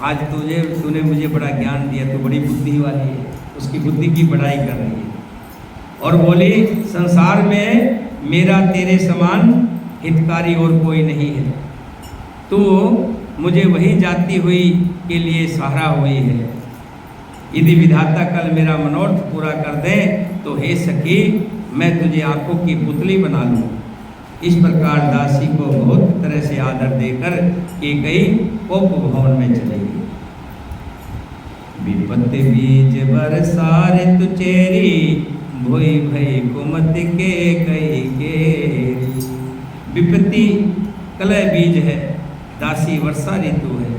आज तूने मुझे बड़ा ज्ञान दिया, तू बड़ी बुद्धि वाली है। उसकी बुद्धि की बढ़ाई कर रही है और बोली, संसार में मेरा तेरे समान हितकारी और कोई नहीं है, तू मुझे वही जाती हुई के लिए सहारा हुई है। यदि विधाता कल मेरा मनोरथ पूरा कर दे तो हे सखी, मैं तुझे आंखों की पुतली बना लूँ। इस प्रकार दासी को बहुत तरह से आदर देकर कैकेयी कोप भवन में चली गई। विपत्ति बीज बरसारे तु चेरी, भोई भई कुमति कैकेयी केरी। विपत्ति कलह बीज है, दासी वर्षा ऋतु है।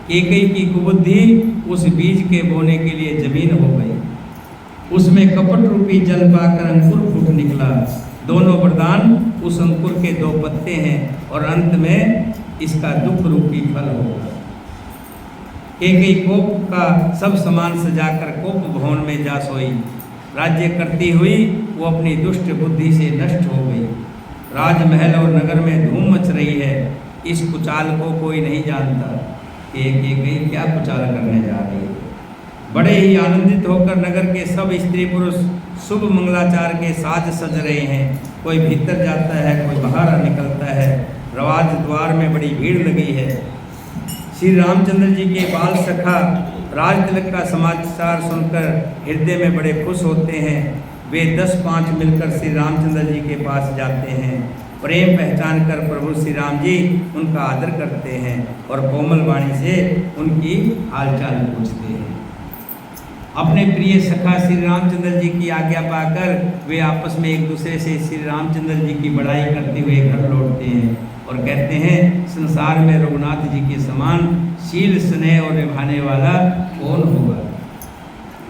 कैकेयी की कुबुद्धि उस बीज के बोने के लिए जमीन हो गई। उसमें कपट रूपी जल पाकर अंकुर फूट निकला। दोनों वरदान उस अंकुर के 2 पत्ते हैं और अंत में इसका दुख रूपी फल होगा। कैकेयी कोप का सब सामान सजाकर कोप भवन में जा सोई। राज्य करती हुई वो अपनी दुष्ट बुद्धि से नष्ट हो गई। राजमहल और नगर में धूम मच रही है। इस कुचाल को कोई नहीं जानता कि कैकेयी क्या कुचाल करने जा रही है। बड़े ही आनंदित होकर नगर के सब स्त्री पुरुष शुभ मंगलाचार के साज सज रहे हैं। कोई भीतर जाता है, कोई बाहर निकलता है। राज द्वार में बड़ी भीड़ लगी है। श्री रामचंद्र जी के बाल सखा राज तिलक का समाचार सुनकर हृदय में बड़े खुश होते हैं। वे 10-5 मिलकर श्री रामचंद्र जी के पास जाते हैं। प्रेम पहचान कर प्रभु श्री राम जी उनका आदर करते हैं और कोमल वाणी से उनकी हालचाल पूछते हैं। अपने प्रिय सखा श्री रामचंद्र जी की आज्ञा पाकर वे आपस में एक दूसरे से श्री रामचंद्र जी की बड़ाई करते हुए घर लौटते हैं और कहते हैं, संसार में रघुनाथ जी के समान शील स्नेह और निभाने वाला कौन होगा।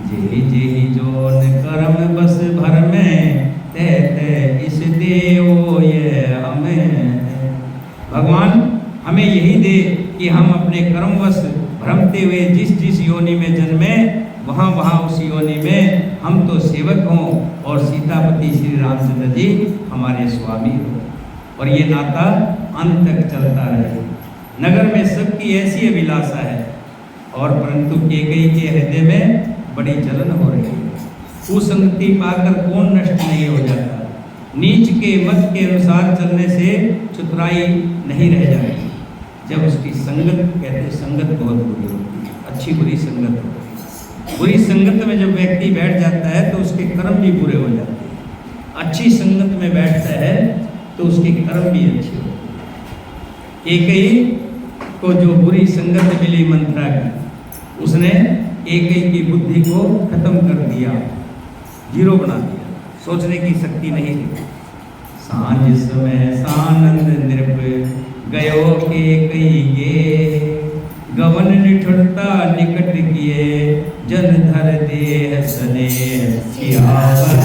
जेहि जेहि जोन कर्म बस भर में, ते ते इस देओ ये हमें। भगवान हमें यही दे कि हम अपने कर्मवश भ्रमते हुए जिस जिस योनि में जन्मे वहाँ वहाँ उस योनि में हम तो सेवक हों और सीतापति श्री रामचंद्र जी हमारे स्वामी हों और ये नाता अंत तक चलता रहे। नगर में सबकी ऐसी अभिलाषा है और परंतु कैकेयी के हृदय में बड़ी जलन हो रही है। कुसंगति पाकर कौन नष्ट नहीं हो जाता। नीच के मत के अनुसार चलने से चतुराई नहीं रह जाती। जब उसकी संगत, कहते संगत बहुत बुरी होती है, अच्छी बुरी संगत होती है। बुरी संगत में जब व्यक्ति बैठ जाता है तो उसके कर्म भी बुरे हो जाते हैं। अच्छी संगत में बैठता है तो उसके कर्म भी अच्छे होते हैं। कैकेयी को जो बुरी संगत मिली मंथरा की, उसने कैकेयी की बुद्धि को खत्म कर दिया, जीरो बना दिया। सोचने की शक्ति नहीं थी। सांझ समय सानंद नृप गयो कैकेयी गे, गवन निठुरता निकट किए जन धर देह स्नेह सियावर।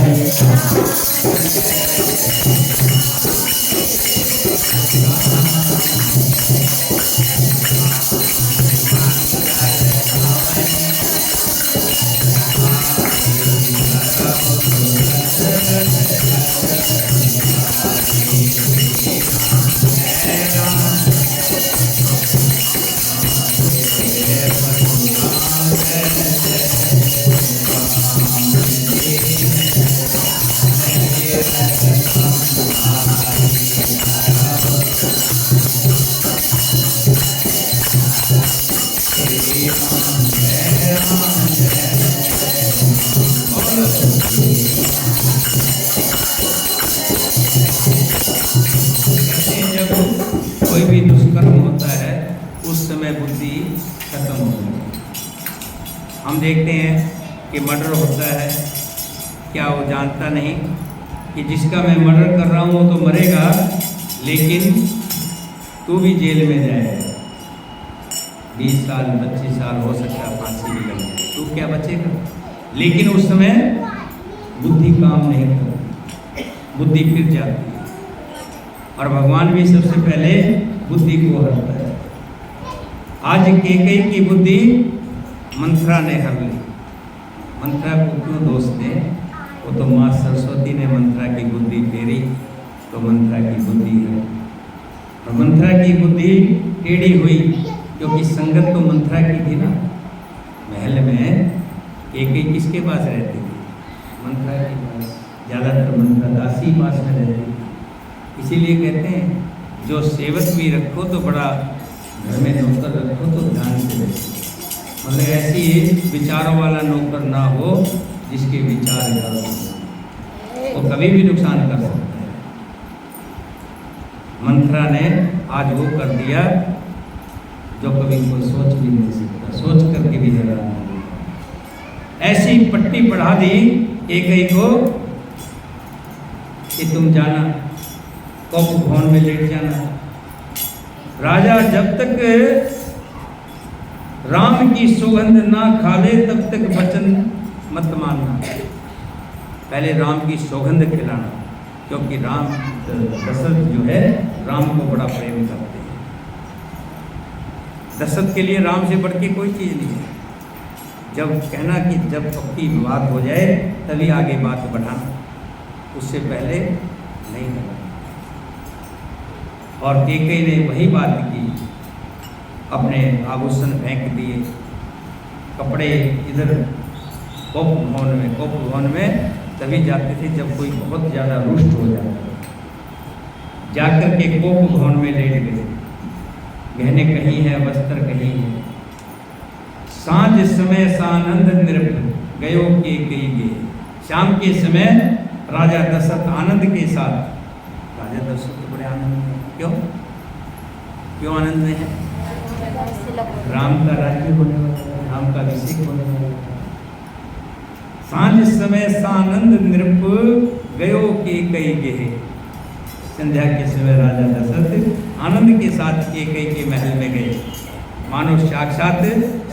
कोई भी दुष्कर्म होता है उस समय बुद्धि खत्म हो जाती है। हम देखते हैं कि मर्डर होता है, क्या वो जानता नहीं कि जिसका मैं मर्डर कर रहा हूँ वो तो मरेगा, लेकिन तू भी जेल में जाएगा। 20 साल 25 साल हो सकता है फांसी भी लग जाए, तू क्या बचेगा। लेकिन उस समय बुद्धि काम नहीं करती, बुद्धि फिर जाती है और भगवान भी सबसे पहले बुद्धि को हरता है। आज कैकेयी की बुद्धि मंथरा ने हर ली। मंथरा को क्यों दोष दें, वो तो माँ सरस्वती ने मंथरा की बुद्धि फेरी तो मंथरा की बुद्धि है। और मंथरा की बुद्धि टेढ़ी हुई क्योंकि संगत तो मंथरा की थी ना। महल में कैकेयी किसके पास रहती थी, मंथरा के पास। ज़्यादातर मंथरा दासी पास में रहती थी। इसीलिए कहते हैं जो सेवक भी रखो तो बड़ा, घर में नौकर रखो तो ध्यान से रखो। मतलब ऐसी विचारों वाला नौकर ना हो जिसके विचार गलत हो, वो कभी भी नुकसान कर सकता है। मंथरा ने आज वो कर दिया जो कभी कोई सोच भी नहीं सकता, सोच करके भी हैरान हो गया। ऐसी पट्टी पढ़ा दी कैकेयी को कि तुम जाना कोप भवन में लेट जाना। राजा जब तक राम की सौगंध ना खा ले तब तक वचन मत मानना। पहले राम की सौगंध खिलाना, क्योंकि राम दशरथ जो है राम को बड़ा प्रेम करते हैं। दशरथ के लिए राम से बढ़ के कोई चीज़ नहीं है। जब कहना कि जब पक्की बात हो जाए तभी आगे बात बढ़ाना, उससे पहले नहीं करना। और कैकेयी ने वही बात की, अपने आभूषण फेंक दिए, कपड़े इधर कोप भवन में तभी जाते थे जब कोई बहुत ज़्यादा रुष्ट हो जाता था। जाकर के कोप भवन में लेट गए। गहने कहीं है, वस्त्र कहीं है। सांझ समय सानंद नृप गयो कैकेयी गे। शाम के समय राजा दशरथ आनंद के साथ, राजा दशरथ तो बड़े आनंद में, क्यों आनंद में है? राम का राज्य होने वाला है, राम का अभिषेक होने वाला है। सांझ समय सानंद नृप गयो कैकेयी गे। संध्या के समय राजा दशरथ आनंद के साथ कैकेयी के महल में गए, मानो साक्षात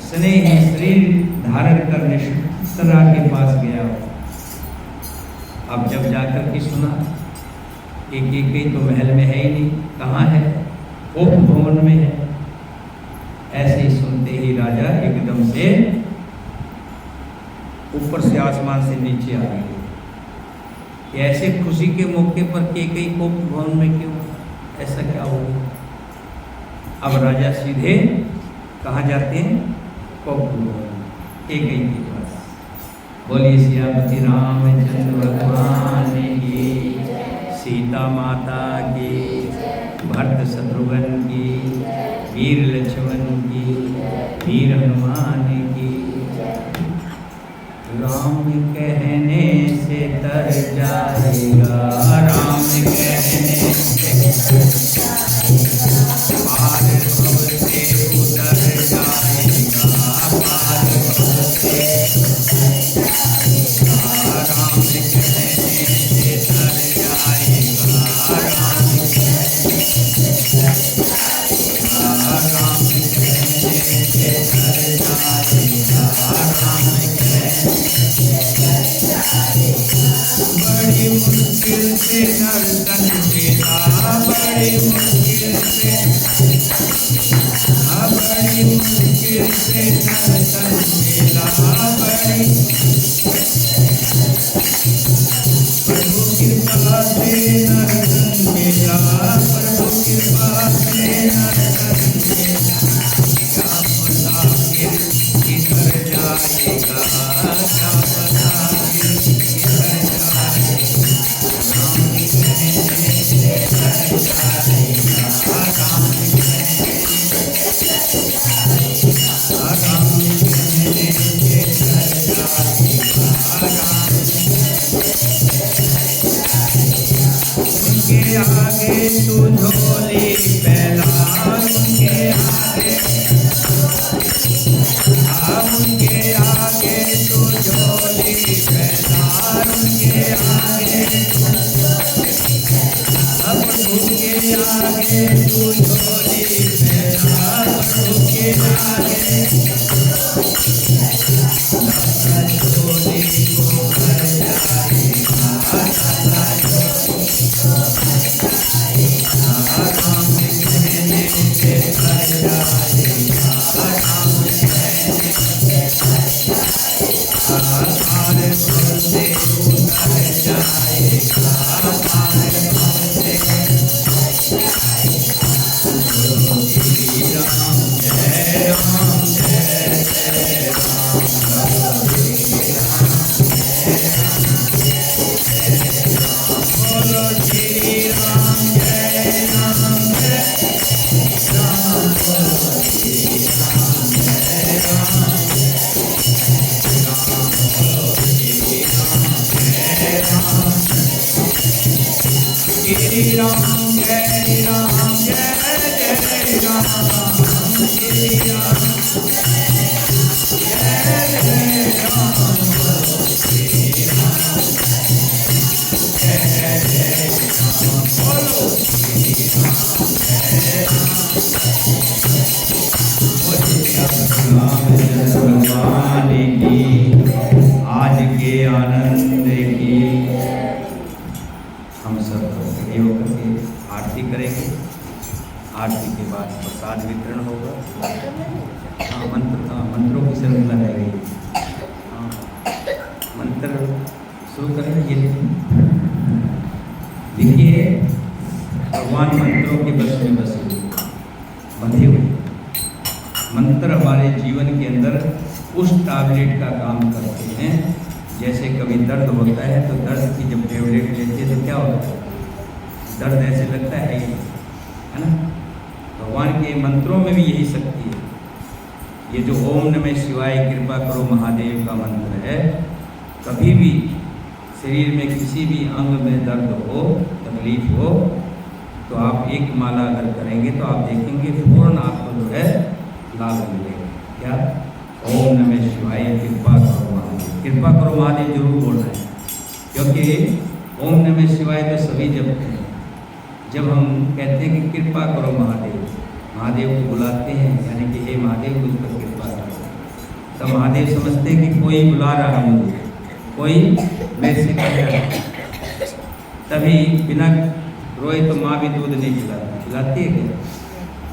स्नेही शरीर धारण कर निष्ठा के पास गया। अब जब जाकर के सुना कि कैकेयी तो महल में है ही नहीं, कहाँ है? कोप भवन में है। ऐसे ही सुनते ही राजा एकदम से ऊपर से आसमान से नीचे आ गए कि ऐसे खुशी के मौके पर कैकेयी कोप भवन में क्यों? ऐसा क्या हो गया? अब राजा सीधे कहाँ जाते हैं? कोप भवन, कैकेयी के पास। बोलिए सियापति रामचंद्र भगवान की, सीता माता की, भरत शत्रुघ्न की, वीर लक्ष्मण की, वीर हनुमान की। राम कहने से तर जाएगा, राम कहने से पार भव से उतर जाएगा, पार भव से राम कहने से तर जाएगा, राम बड़ी मुश्किल से दर्शन मिला, बड़ी मुश्किल से, बड़ी मुश्किल से दर्शन मिला, बड़ी प्रभु कृपा से दर्शन मिला, प्रभु कृपा से दर्शन मिला। क्या पता फिर किधर जाएगा, क्या पता फिर किधर जाएगा। राम कहने से तर जाएगा, राम कहने से तर जाएगा। उनके आगे तू झोली फैला, उनके आगे, उनके आगे तू झोली फैला, उनके आगे, प्रभु के आगे तू झोली फैला, प्रभु के आगे झोली को भर जाएगा, राम कहने से तर जाएगा, राम कहने पार भव से उतर जाएगा, पार भव से। श्री राम जय राम जय जय राम, बोलो श्री राम जय राम जय राम, बोलो श्री राम जय राम, बोलो श्री राम जय राम, श्री राम जय राम। भगवान की आज के आनंद की। हम सब खड़े होकर के आरती करेंगे। आरती के बाद प्रसाद वितरण होगा। मंत्रों की श्रृंखला रह गई। मंत्र शुरू करेंगे। देखिए, भगवान मंत्रों के बस में बसे बंधे हुए। मंत्र हमारे जीवन के अंदर उस टैबलेट का काम करते हैं। जैसे कभी दर्द होता है तो दर्द की जब टैबलेट लेते हैं तो क्या होता है, दर्द ऐसे लगता है ना। भगवान के मंत्रों में भी यही शक्ति है। ये जो ओम नमः शिवाय कृपा करो महादेव का मंत्र है, कभी भी शरीर में किसी भी अंग में दर्द हो, तकलीफ हो, तो आप एक माला अगर करेंगे तो आप देखेंगे फौरन आपको जो है लाभ मिलेगा। क्या? ओम नमः शिवाय कृपा करो महादेव। कृपा करो महादेव जरूर बोलना है, क्योंकि ओम नमः शिवाय तो सभी जपते हैं। जब हम कहते हैं कि कृपा करो महादेव, महादेव को बुलाते हैं, यानी कि हे महादेव मुझ पर कृपा करो, तब महादेव समझते हैं कि कोई बुला रहा है मुझे, कोई मेरे से कह रहा है। तभी बिना रोए तो माँ भी दूध नहीं पिलाती है क्या?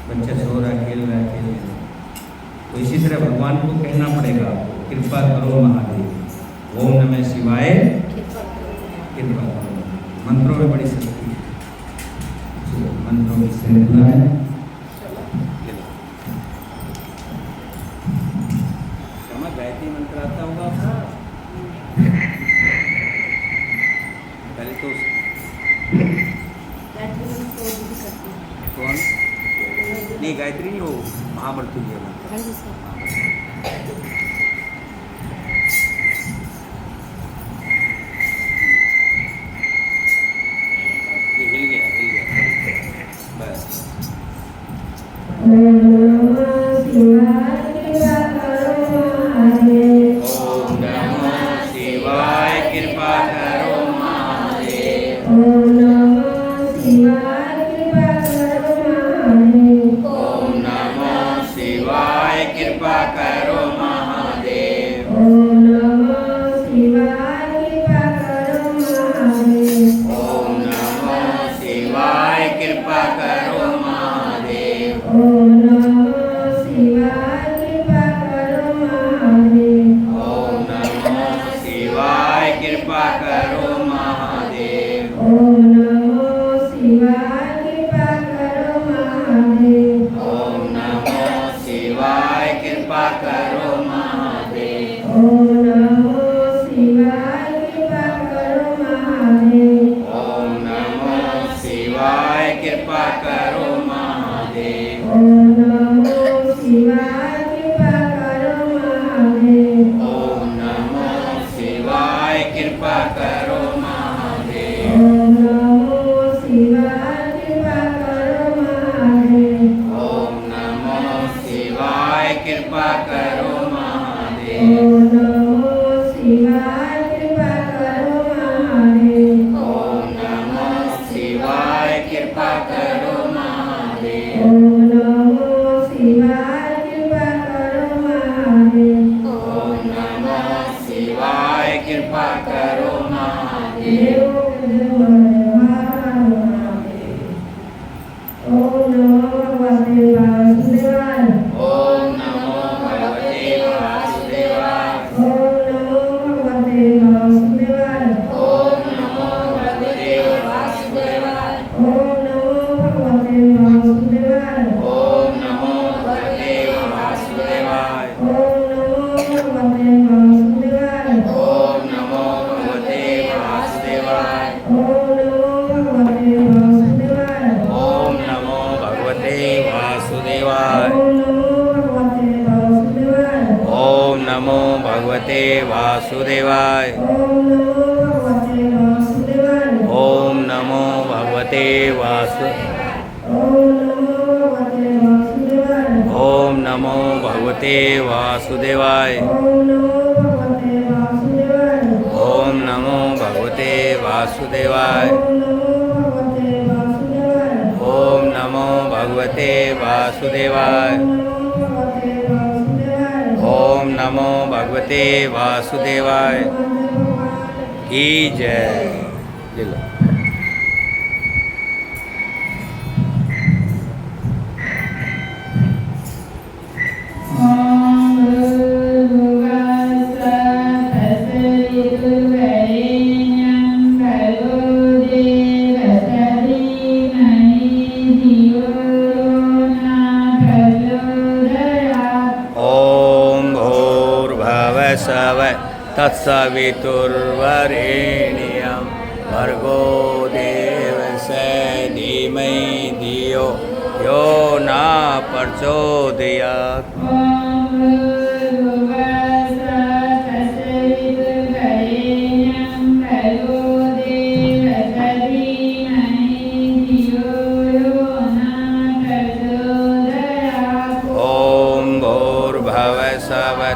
बच्चा सो रहा है, खेल रहा है, तो इसी तरह भगवान को कहना पड़ेगा कृपा करो महादेव, ओम नमः शिवाय कृपा करो। मंत्रों में बड़ी शक्ति है, मंत्रों की श्रृंखला है। गायत्री मंत्र आता होगा पहले तो कौन? नहीं, गायत्री नहीं, हो महामृत्यु ये हिल गया बस। ओम नमः शिवाय कृपा करो महादेव। ओम नमः शिवाय कृपा करो महादेव। ओम नमः शिवाय कृपा करो महादेव। ओम नमः शिवाय कृपा करो महादेव। ओम नमः शिवाय कृपा करो महादेव। ओम नमः शिवाय कृपा करो महादेव। ओम नमः शिवाय कृपा करो महादेव। ओम नमः शिवाय कृपा करो महादेव। ओम नमः शिवाय कृपा करो महादेव। ओम नमः शिवाय कृपा करो महादेव। ओम नमः शिवाय कृपा करो महादेव। ओम नमः शिवाय कृपा करो महादेव। ओम नमः शिवाय कृपा करो महादेव। ओम नमः शिवाय कृपा करो महादेव। ओम नमः शिवाय कृपा करो महादेव। ओम नमः शिवाय कृपा करो महादेव। ओम नमः शिवाय कृपा करो महादेव। ओम नमः शिवाय कृपा करो महादेव। ओम नमः शिवाय कृपा करो महादेव। ओम नमो भगवते वासुदेवाय। ओम नमो भगवते वासुदेवाय। ओम नमो भगवते वासुदेवाय। ओम नमो भगवते वासुदेवाय। ओम नमो भगवते वासुदेवाय। ओम नमो भगवते वासुदेवाय। ओम नमो भगवते वासुदेवाय। ओम नमो भगवते वासुदेवाय। ओम नमो भगवते वासुदेवाय। ओम नमो भगवते वासुदेवाय। ओम नमो भगवते वासुदेवाय। ओम नमो भगवते वासुदेवाय। ओम ओम नमो भगवते वासुदेवाय। ओम नमो भगवते वासुदेवाय। ओम नमो भगवते वासुदेवाय। ओम नमो भगवते वासुदेवाय की जय। ले लो। तत्सवितुर्वरेण्यं भर्गो देवस्य धीमहि धियो यो न प्रचोदयात्।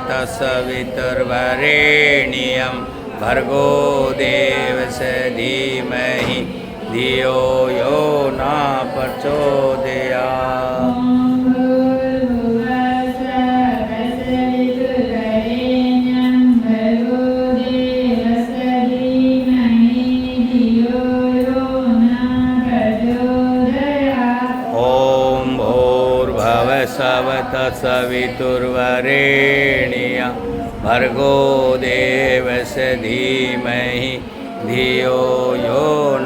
तत्सवितुर्वरेण्यं भर्गो देवस्य धीमहि धियो यो न प्रचोदयात्। तत्सवितुर्वरेण्यं भर्गो देवस्य धीमहि धियो यो न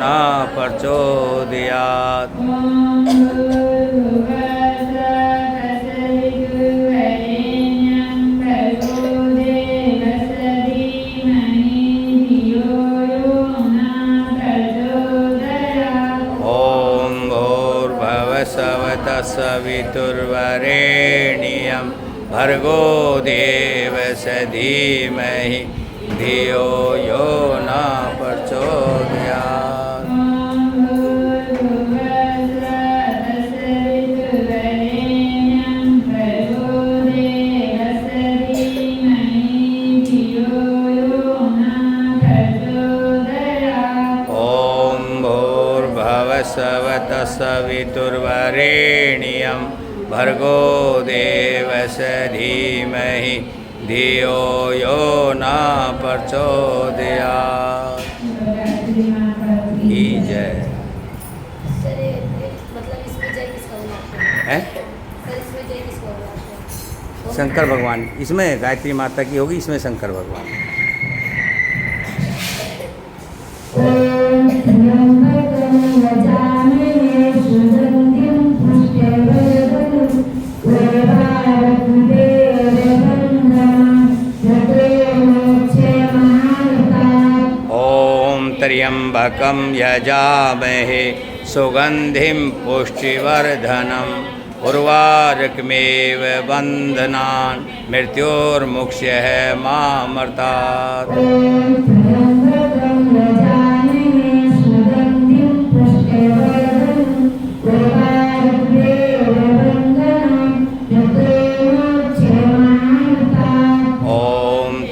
प्रचोदयात्। तत्सवितुर्वरेण्यं भर्गो देवस्य धीमहि धियो यो न प्रचोदयात्। तत्सवितुर्वरेण्यं भर्गो देवस्य धीमहि धियो यो न प्रचोदयात् की जय। शंकर भगवान इसमें गायत्री माता की होगी, इसमें शंकर भगवान। त्र्यंबकं यजामहे सुगंधिं पुष्टिवर्धनम् उर्वारुकमेव बन्धनान् मृत्योर्मुक्ष्यः मामर्तात्।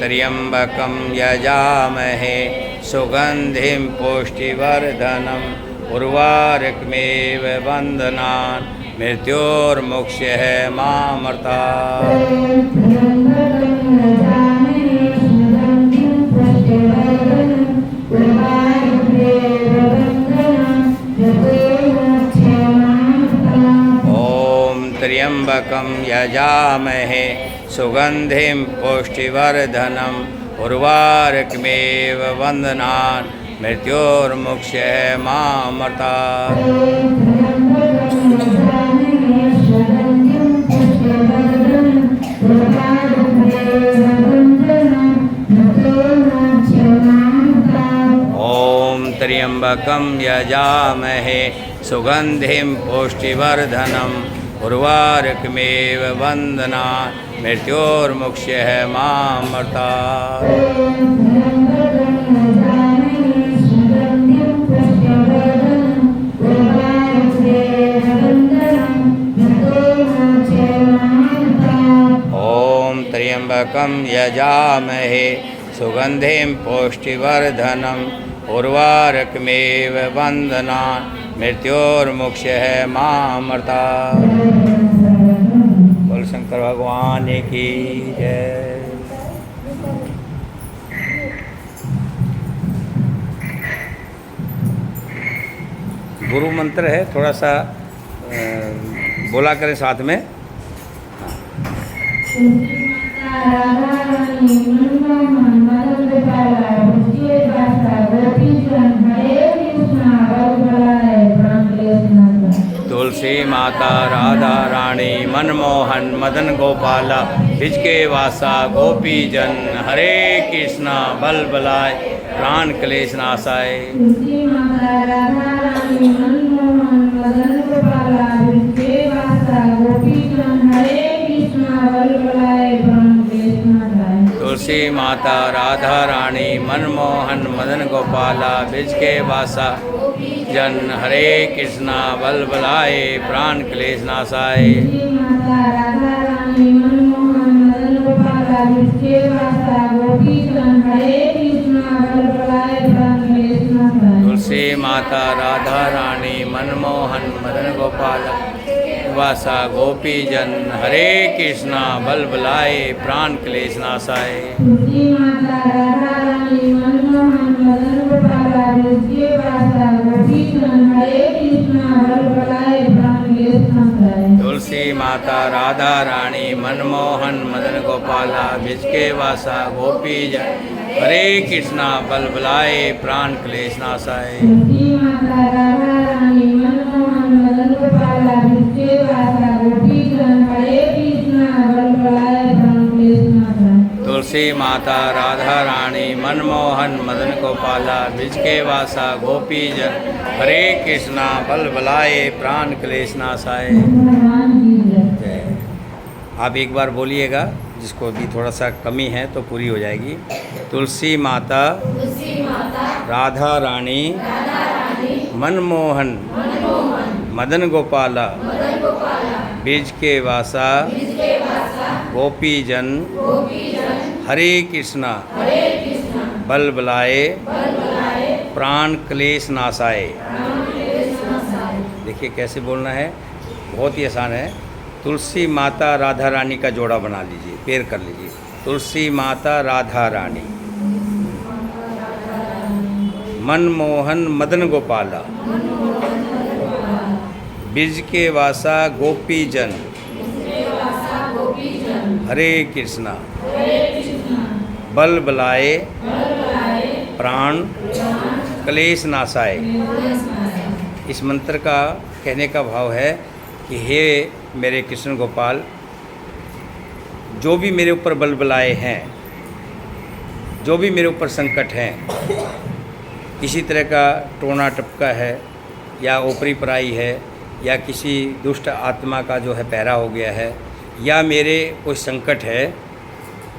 त्र्यंबकं यजामहे सुगंधिं पुष्टिवर्धनम् उर्वारुकमेव बन्धनान् मृत्योर्मुक्ष्यः मामर्तात्। त्र्यंबकं यजामहे सुगंधिं पुष्टिवर्धनम् उर्वारुकमेव बन्धनान् मृत्योर्मुक्ष्यः मामर्तात्। त्र्यंबकं यजामहे सुगंधिं पुष्टिवर्धनम् उर्वारुकमेव बन्धनान् मृत्योर्मुक्ष्यः मामर्तात्। त्र्यंबकं यजामहे सुगंधिं पुष्टिवर्धनम् उर्वारुकमेव बन्धनान् मृत्योर्मुक्षयः मामृतात्। बोल शंकर भगवान की जय। गुरु मंत्र है, थोड़ा सा बोला करें साथ में। तुलसी माता राधा रानी मनमोहन मदन गोपाला ब्रिज के वासा गोपी जन हरे कृष्णा बल बलाय प्राण क्लेश नाशाय। तुलसी माता राधा रानी मनमोहन मदन गोपाला ब्रिज के वासा गोपी जन हरे कृष्णा बल बलाय प्राण क्लेश नाशाय। तुलसी माता राधा रानी मनमोहन मदन गोपाला ब्रिज के वासा जन हरे कृष्णा बल बलाए प्राण क्लेश नाशाय। तुलसी माता राधा रानी मनमोहन मदन गोपाला ब्रिज के वासा गोपी जन हरे कृष्णा बल बलाय प्राण क्लेश नाशाय। तुलसी माता राधा रानी मनमोहन मदन गोपाला वासा गोपी जन हरे कृष्णा बल बलाए प्राण क्लेश नाशाय। तुलसी माता राधा रानी मनमोहन मदन गोपाला ब्रिज के वासा गोपी जन हरे कृष्णा बल बलाय प्राण क्लेश नाशाय। तुलसी माता राधा रानी मनमोहन मदन गोपाला ब्रिज के वासा गोपी जन हरे कृष्णा बल बलाए प्राण क्लेश नाशाय। तुलसी माता राधा रानी मनमोहन मदन गोपाला ब्रिज के वासा गोपी जन हरे कृष्णा बल बलाय प्राण क्लेश नाशाय। तुलसी माता राधा रानी मनमोहन मदन गोपाला ब्रिज के वासा गोपी जन हरे कृष्णा बल बलाए प्राण क्लेश नाशाय। भगवान की जय। आप एक बार बोलिएगा, जिसको भी थोड़ा सा कमी है तो पूरी हो जाएगी। तुलसी माता राधा रानी मनमोहन मदन गोपाला ब्रिज के वासा गोपी जन हरे कृष्णा बल बलाए प्राण क्लेश नाशाय। देखिए कैसे बोलना है, बहुत ही आसान है। तुलसी माता राधा रानी का जोड़ा बना लीजिए, पेर कर लीजिए। तुलसी माता राधा रानी मनमोहन मदन गोपाला ब्रिज के वासा गोपी जन हरे कृष्णा बल बलाए प्राण क्लेश नाशाय। इस मंत्र का कहने का भाव है कि हे मेरे कृष्ण गोपाल, जो भी मेरे ऊपर बल बलाए हैं, जो भी मेरे ऊपर संकट हैं, किसी तरह का टोना टपका है या ऊपरी पराई है या किसी दुष्ट आत्मा का जो है पहरा हो गया है, या मेरे कोई संकट है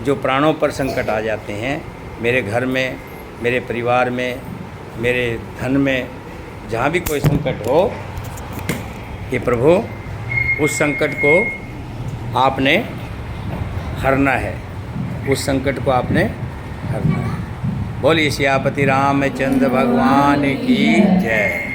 जो प्राणों पर संकट आ जाते हैं, मेरे घर में, मेरे परिवार में, मेरे धन में, जहाँ भी कोई संकट हो, ये प्रभु उस संकट को आपने हरना है, उस संकट को आपने हरना है। बोलिए सियापति रामचंद्र भगवान की जय।